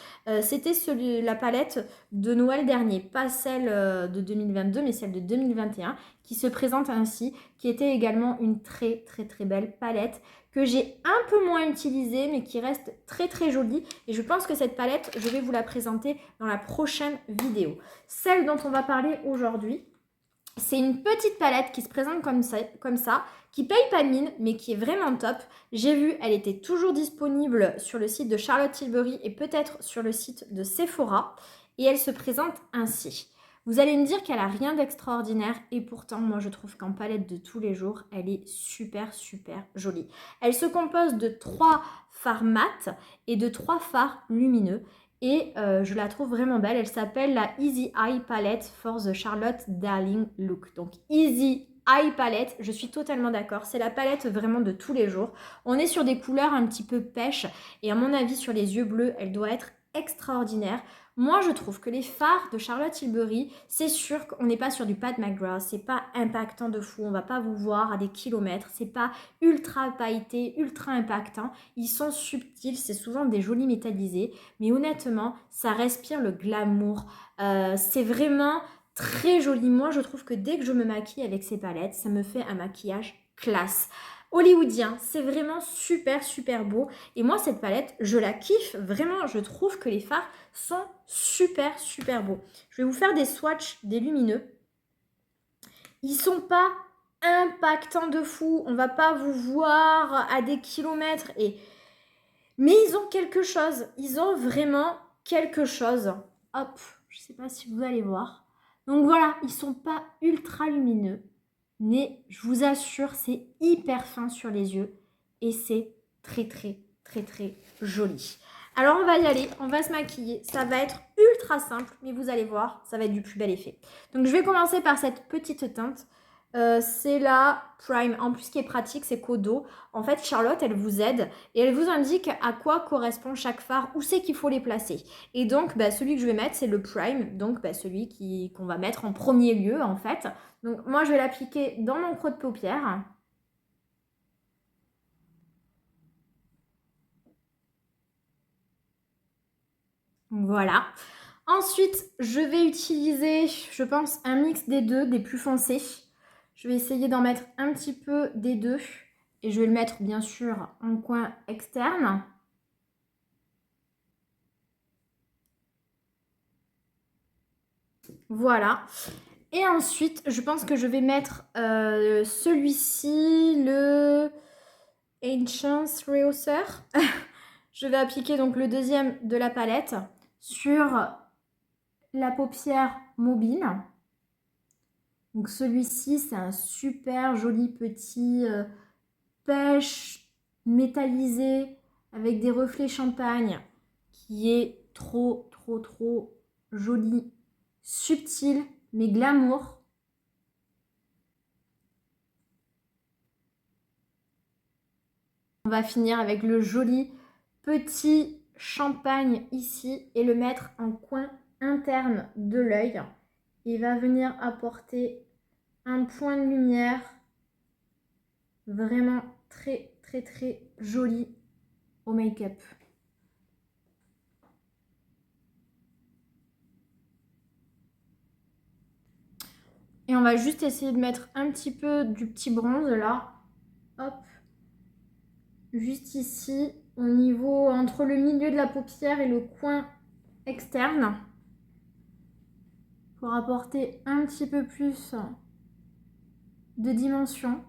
C'était la palette de Noël dernier, pas celle de 2022 mais celle de 2021 qui se présente ainsi, qui était également une très belle palette que j'ai un peu moins utilisée mais qui reste très jolie et je pense que cette palette, je vais vous la présenter dans la prochaine vidéo. Celle dont on va parler aujourd'hui, c'est une petite palette qui se présente comme ça, qui paye pas de mine, mais qui est vraiment top. J'ai vu, elle était toujours disponible sur le site de Charlotte Tilbury et peut-être sur le site de Sephora. Et elle se présente ainsi. Vous allez me dire qu'elle a rien d'extraordinaire et pourtant, moi, je trouve qu'en palette de tous les jours, elle est super jolie. Elle se compose de 3 fards mat et de 3 fards lumineux. Et je la trouve vraiment belle. Elle s'appelle la Easy Eye Palette for the Charlotte Darling Look. Donc Easy Eye Palette, je suis totalement d'accord. C'est la palette vraiment de tous les jours. On est sur des couleurs un petit peu pêche. Et à mon avis, sur les yeux bleus, elle doit être extraordinaire. Moi, je trouve que les fards de Charlotte Tilbury, c'est sûr qu'on n'est pas sur du Pat McGrath, c'est pas impactant de fou, on va pas vous voir à des kilomètres, c'est pas ultra pailleté, ultra impactant. Ils sont subtils, c'est souvent des jolis métallisés, mais honnêtement, ça respire le glamour. C'est vraiment très joli. Moi, je trouve que dès que je me maquille avec ces palettes, ça me fait un maquillage classe. Hollywoodien, c'est vraiment super beau. Et moi, cette palette, je la kiffe. Vraiment, je trouve que les fards sont super beaux. Je vais vous faire des swatchs des lumineux. Ils sont pas impactants de fou. On va pas vous voir à des kilomètres. Mais ils ont quelque chose. Ils ont vraiment quelque chose. Hop, je sais pas si vous allez voir. Donc voilà, ils sont pas ultra lumineux. Mais je vous assure, c'est hyper fin sur les yeux et c'est très joli. Alors on va y aller, on va se maquiller. Ça va être ultra simple, mais vous allez voir, ça va être du plus bel effet. Donc je vais commencer par cette petite teinte. C'est la Prime. En plus, ce qui est pratique, c'est qu'au dos, en fait, Charlotte, elle vous aide et elle vous indique à quoi correspond chaque fard, où c'est qu'il faut les placer. Et donc, celui que je vais mettre, c'est le Prime, donc celui qu'on va mettre en premier lieu, en fait. Donc, moi, je vais l'appliquer dans mon creux de paupière. Voilà. Ensuite, je vais utiliser, je pense, un mix des deux, des plus foncés. Je vais essayer d'en mettre un petit peu des deux. Et je vais le mettre, bien sûr, en coin externe. Voilà. Et ensuite, je pense que je vais mettre celui-ci, le Ancient Rehausser. Je vais appliquer donc le deuxième de la palette sur la paupière mobile. Donc celui-ci, c'est un super joli petit pêche métallisé avec des reflets champagne qui est trop joli, subtil mais glamour. On va finir avec le joli petit champagne ici et le mettre en coin interne de l'œil. Il va venir apporter un point de lumière vraiment très joli au make-up. Et on va juste essayer de mettre un petit peu du petit bronze là. Hop. Juste ici, au niveau, entre le milieu de la paupière et le coin externe. Pour apporter un petit peu plus de dimension.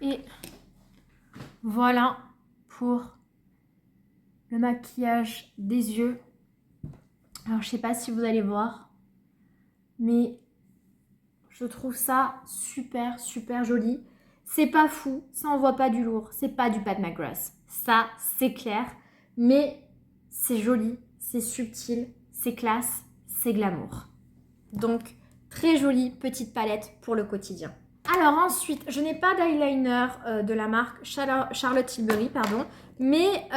Et voilà pour le maquillage des yeux. Alors je sais pas si vous allez voir, mais je trouve ça super joli. C'est pas fou, ça envoie pas du lourd, c'est pas du Pat McGrath. Ça c'est clair, mais c'est joli, c'est subtil, c'est classe, c'est glamour. Donc très jolie petite palette pour le quotidien. Alors ensuite, je n'ai pas d'eyeliner de la marque Charlotte Tilbury, pardon, mais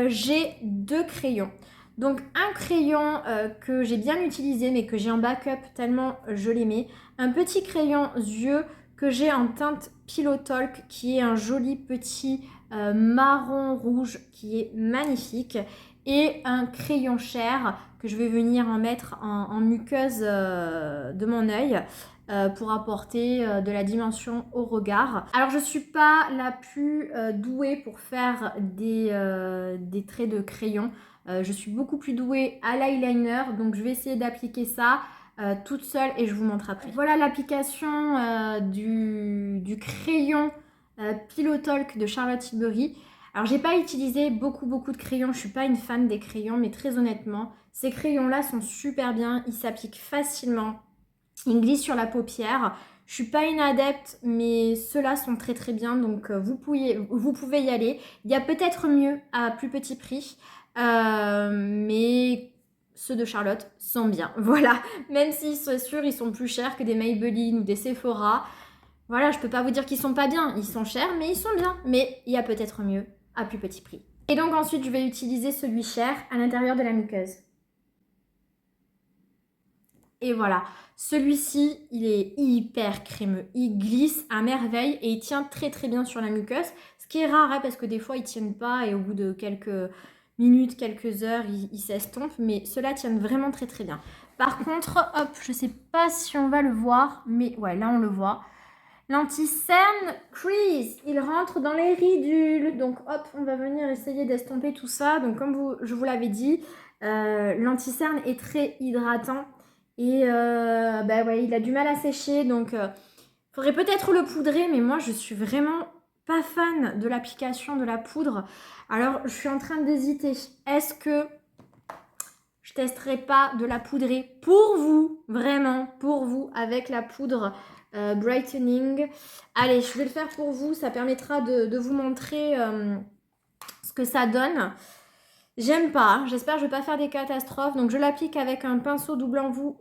j'ai 2 crayons. Donc un crayon que j'ai bien utilisé mais que j'ai en backup tellement je l'aimais. Un petit crayon yeux que j'ai en teinte Pillow Talk qui est un joli petit marron rouge qui est magnifique. Et un crayon Cher que je vais venir en mettre en muqueuse de mon œil. Pour apporter de la dimension au regard. Alors je ne suis pas la plus douée pour faire des traits de crayon. Je suis beaucoup plus douée à l'eyeliner, donc je vais essayer d'appliquer ça toute seule et je vous montre après. Voilà l'application du crayon Pillow Talk de Charlotte Tilbury. Alors j'ai pas utilisé beaucoup de crayons, je suis pas une fan des crayons, mais très honnêtement, ces crayons là sont super bien, ils s'appliquent facilement. Ils glissent sur la paupière. Je suis pas une adepte, mais ceux-là sont très bien, donc vous pouvez y aller. Il y a peut-être mieux à plus petit prix, mais ceux de Charlotte sont bien. Voilà, même si c'est sûr, ils sont plus chers que des Maybelline ou des Sephora. Voilà, je peux pas vous dire qu'ils sont pas bien. Ils sont chers, mais ils sont bien. Mais il y a peut-être mieux à plus petit prix. Et donc ensuite, je vais utiliser celui Cher à l'intérieur de la muqueuse. Et voilà, celui-ci, il est hyper crémeux. Il glisse à merveille et il tient très bien sur la muqueuse. Ce qui est rare, hein, parce que des fois, ils ne tiennent pas et au bout de quelques minutes, quelques heures, ils s'estompent. Mais ceux-là tiennent vraiment très bien. Par contre, hop, je ne sais pas si on va le voir, mais ouais, là, on le voit. L'anti-cerne crease, il rentre dans les ridules. Donc hop, on va venir essayer d'estomper tout ça. Donc comme je vous l'avais dit, l'anti-cerne est très hydratant. Et ouais, il a du mal à sécher, donc faudrait peut-être le poudrer, mais moi je suis vraiment pas fan de l'application de la poudre. Alors je suis en train d'hésiter. Est-ce que je testerai pas de la poudrer pour vous, vraiment pour vous, avec la poudre brightening? Allez, je vais le faire pour vous, ça permettra de vous montrer ce que ça donne. J'aime pas, j'espère que je vais pas faire des catastrophes. Donc je l'applique avec un pinceau double embout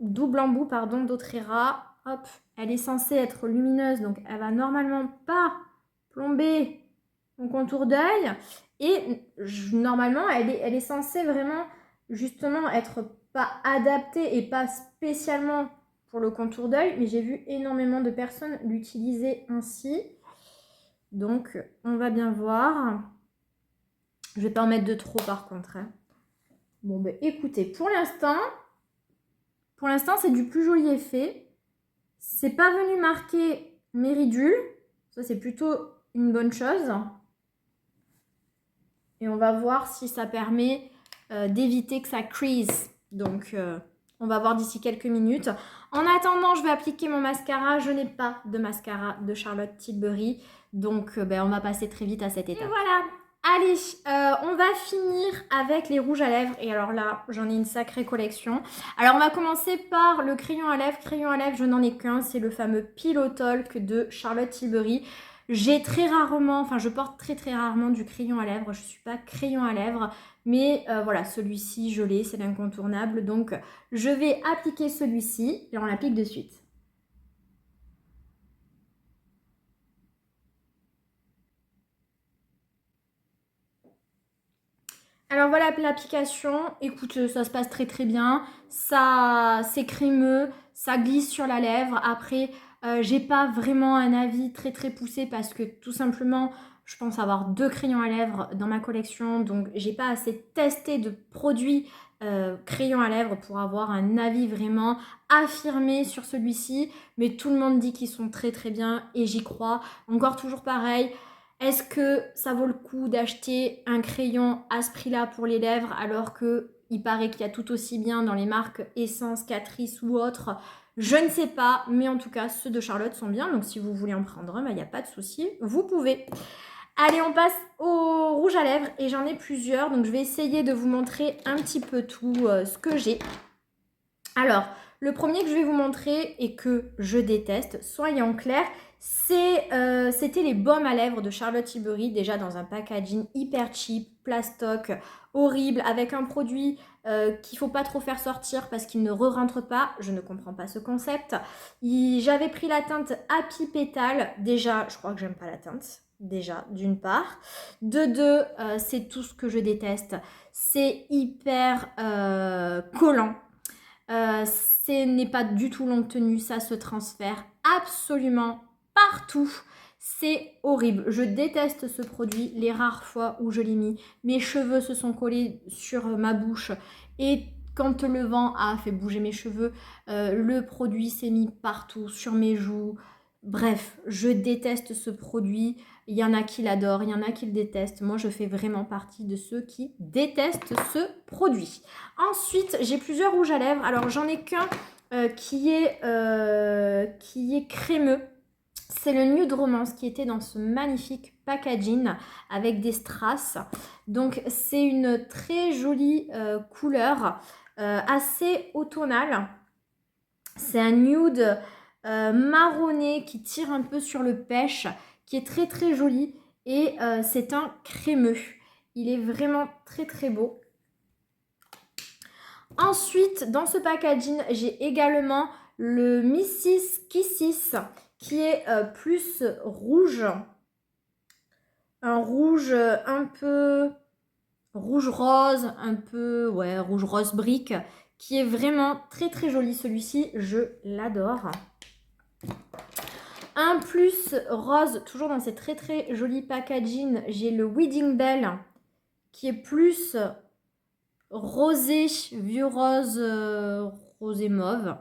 d'Otrera. Hop, elle est censée être lumineuse, donc elle va normalement pas plomber mon contour d'œil. Et normalement, elle est censée vraiment justement être pas adaptée et pas spécialement pour le contour d'œil. Mais j'ai vu énormément de personnes l'utiliser ainsi. Donc on va bien voir. Je vais pas en mettre de trop par contre. Hein. Bon, ben écoutez, pour l'instant, c'est du plus joli effet. C'est pas venu marquer mes ridules. Ça, c'est plutôt une bonne chose. Et on va voir si ça permet d'éviter que ça crease. Donc, on va voir d'ici quelques minutes. En attendant, je vais appliquer mon mascara. Je n'ai pas de mascara de Charlotte Tilbury. Donc, on va passer très vite à cette étape. Et voilà, Allez, on va finir avec les rouges à lèvres. Et alors là, j'en ai une sacrée collection. Alors, on va commencer par le crayon à lèvres. Crayon à lèvres, je n'en ai qu'un. C'est le fameux Pillow Talk de Charlotte Tilbury. J'ai très rarement, enfin je porte très rarement du crayon à lèvres. Je ne suis pas crayon à lèvres. Mais voilà, celui-ci, je l'ai, c'est l'incontournable. Donc, je vais appliquer celui-ci et on l'applique de suite. Alors voilà l'application, écoute, ça se passe très bien, ça c'est crémeux, ça glisse sur la lèvre. Après, j'ai pas vraiment un avis très poussé parce que tout simplement, je pense avoir 2 crayons à lèvres dans ma collection, donc j'ai pas assez testé de produits crayons à lèvres pour avoir un avis vraiment affirmé sur celui-ci. Mais tout le monde dit qu'ils sont très bien et j'y crois. Encore toujours pareil. Est-ce que ça vaut le coup d'acheter un crayon à ce prix-là pour les lèvres alors qu'il paraît qu'il y a tout aussi bien dans les marques Essence, Catrice ou autres? Je ne sais pas, mais en tout cas, ceux de Charlotte sont bien. Donc si vous voulez en prendre un, il n'y a pas de souci, vous pouvez. Allez, on passe au rouge à lèvres et j'en ai plusieurs. Donc je vais essayer de vous montrer un petit peu tout ce que j'ai. Alors, le premier que je vais vous montrer et que je déteste, soyons clairs, c'était les baumes à lèvres de Charlotte Tilbury, déjà dans un packaging hyper cheap, plastoc, horrible, avec un produit qu'il ne faut pas trop faire sortir parce qu'il ne re-rentre pas. Je ne comprends pas ce concept. J'avais pris la teinte Happy Petal. Déjà, je crois que j'aime pas la teinte. Déjà, d'une part. De deux, c'est tout ce que je déteste. C'est hyper collant. Ce n'est pas du tout longue tenue, ça se transfère absolument partout. C'est horrible. Je déteste ce produit. Les rares fois où je l'ai mis, mes cheveux se sont collés sur ma bouche et quand le vent a fait bouger mes cheveux, le produit s'est mis partout, sur mes joues. Bref, je déteste ce produit. Il y en a qui l'adorent, il y en a qui le détestent. Moi, je fais vraiment partie de ceux qui détestent ce produit. Ensuite, j'ai plusieurs rouges à lèvres. Alors, j'en ai qu'un qui est crémeux. C'est le Nude Romance qui était dans ce magnifique packaging avec des strass. Donc, c'est une très jolie couleur, assez automnale. C'est un nude marronné qui tire un peu sur le pêche, qui est très joli. Et c'est un crémeux. Il est vraiment très beau. Ensuite, dans ce packaging, j'ai également le Mrs. Kisses qui est plus rouge. Un rouge un peu rouge rose, un peu ouais, rouge rose brique, qui est vraiment très joli celui-ci. Je l'adore. Un plus rose, toujours dans ces très jolis packaging, j'ai le Wedding Bell qui est plus rosé, vieux rose, rosé mauve,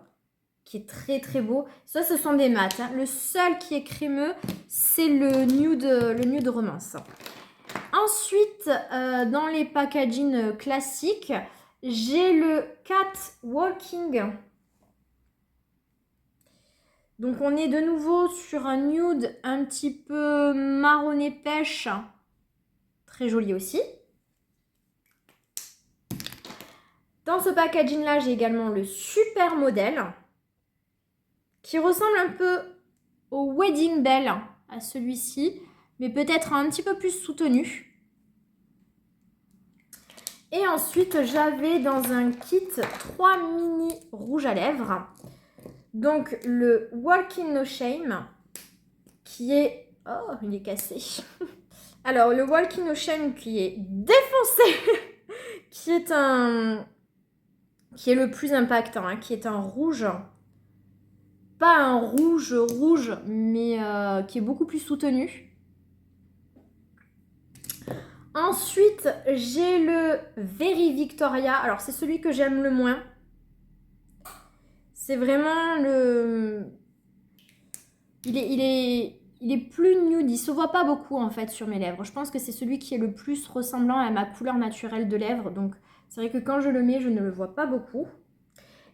qui est très beau. Ça, ce sont des mats. Hein. Le seul qui est crémeux, c'est le nude romance. Ensuite, dans les packaging classiques, j'ai le Cat Walking. Donc, on est de nouveau sur un nude un petit peu marronné pêche. Très joli aussi. Dans ce packaging-là, j'ai également le super modèle qui ressemble un peu au Wedding Bell, à celui-ci, mais peut-être un petit peu plus soutenu. Et ensuite, j'avais dans un kit 3 mini rouges à lèvres. Donc, le Walking No Shame, qui est... Oh, il est cassé. Alors, le Walking No Shame qui est défoncé, qui est le plus impactant, hein, qui est un rouge, pas un rouge, mais qui est beaucoup plus soutenu. Ensuite, j'ai le Very Victoria. Alors, c'est celui que j'aime le moins. C'est vraiment le... Il est plus nude. Il se voit pas beaucoup, en fait, sur mes lèvres. Je pense que c'est celui qui est le plus ressemblant à ma couleur naturelle de lèvres. Donc, c'est vrai que quand je le mets, je ne le vois pas beaucoup.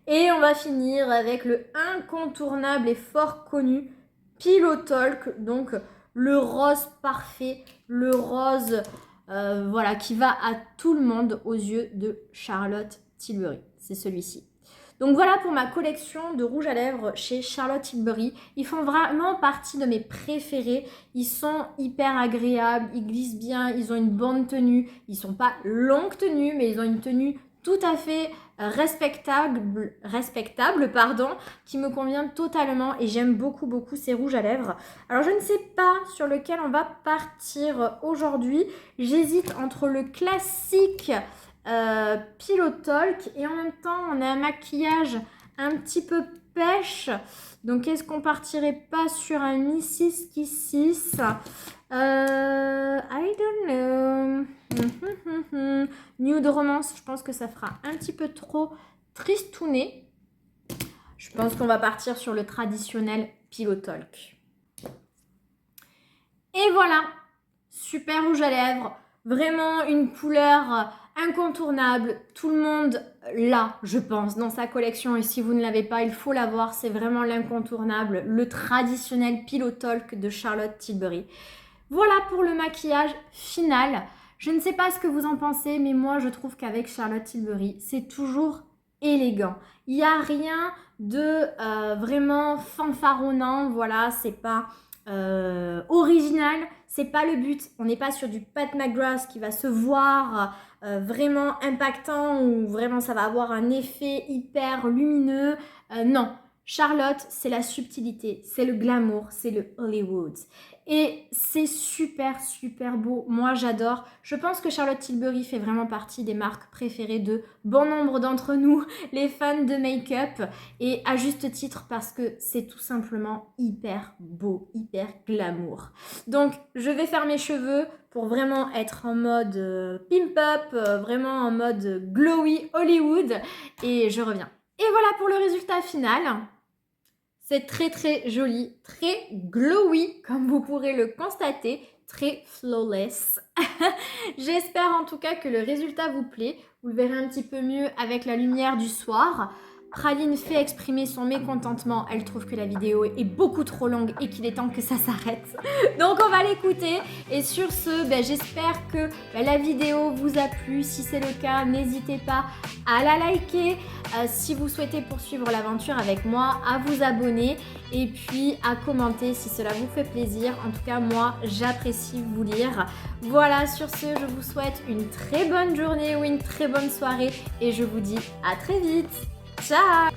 Et on va finir avec le incontournable et fort connu Pillow Talk. Donc, le rose parfait, le rose voilà, qui va à tout le monde aux yeux de Charlotte Tilbury. C'est celui-ci. Donc voilà pour ma collection de rouges à lèvres chez Charlotte Tilbury. Ils font vraiment partie de mes préférés. Ils sont hyper agréables, ils glissent bien, ils ont une bonne tenue. Ils ne sont pas longue tenue, mais ils ont une tenue tout à fait respectable, qui me convient totalement et j'aime beaucoup ces rouges à lèvres. Alors je ne sais pas sur lequel on va partir aujourd'hui. J'hésite entre le classique Pillow Talk et en même temps on a un maquillage un petit peu pêche. Donc est-ce qu'on partirait pas sur un Mrs. Kisses? I don't know. Nude Romance, je pense que ça fera un petit peu trop tristouné. Je pense qu'on va partir sur le traditionnel Pillow Talk. Et voilà, super rouge à lèvres, vraiment une couleur incontournable. Tout le monde l'a, je pense, dans sa collection. Et si vous ne l'avez pas, il faut l'avoir. C'est vraiment l'incontournable, le traditionnel Pillow Talk de Charlotte Tilbury. Voilà pour le maquillage final. Je ne sais pas ce que vous en pensez, mais moi, je trouve qu'avec Charlotte Tilbury, c'est toujours élégant. Il n'y a rien de vraiment fanfaronnant. Voilà, c'est pas original. C'est pas le but. On n'est pas sur du Pat McGrath qui va se voir vraiment impactant ou vraiment ça va avoir un effet hyper lumineux. Non. Charlotte, c'est la subtilité, c'est le glamour, c'est le Hollywood. Et c'est super beau. Moi, j'adore. Je pense que Charlotte Tilbury fait vraiment partie des marques préférées de bon nombre d'entre nous, les fans de make-up. Et à juste titre parce que c'est tout simplement hyper beau, hyper glamour. Donc, je vais faire mes cheveux pour vraiment être en mode pimp up, vraiment en mode glowy Hollywood. Et je reviens. Et voilà pour le résultat final. C'est très joli, très glowy, comme vous pourrez le constater, très flawless. J'espère en tout cas que le résultat vous plaît. Vous le verrez un petit peu mieux avec la lumière du soir. Praline fait exprimer son mécontentement. Elle trouve que la vidéo est beaucoup trop longue et qu'il est temps que ça s'arrête. Donc on va l'écouter. Et sur ce, j'espère que la vidéo vous a plu. Si c'est le cas, n'hésitez pas à la liker. Si vous souhaitez poursuivre l'aventure avec moi, à vous abonner et puis à commenter si cela vous fait plaisir. En tout cas, moi, j'apprécie vous lire. Voilà, sur ce, je vous souhaite une très bonne journée ou une très bonne soirée et je vous dis à très vite. Ciao!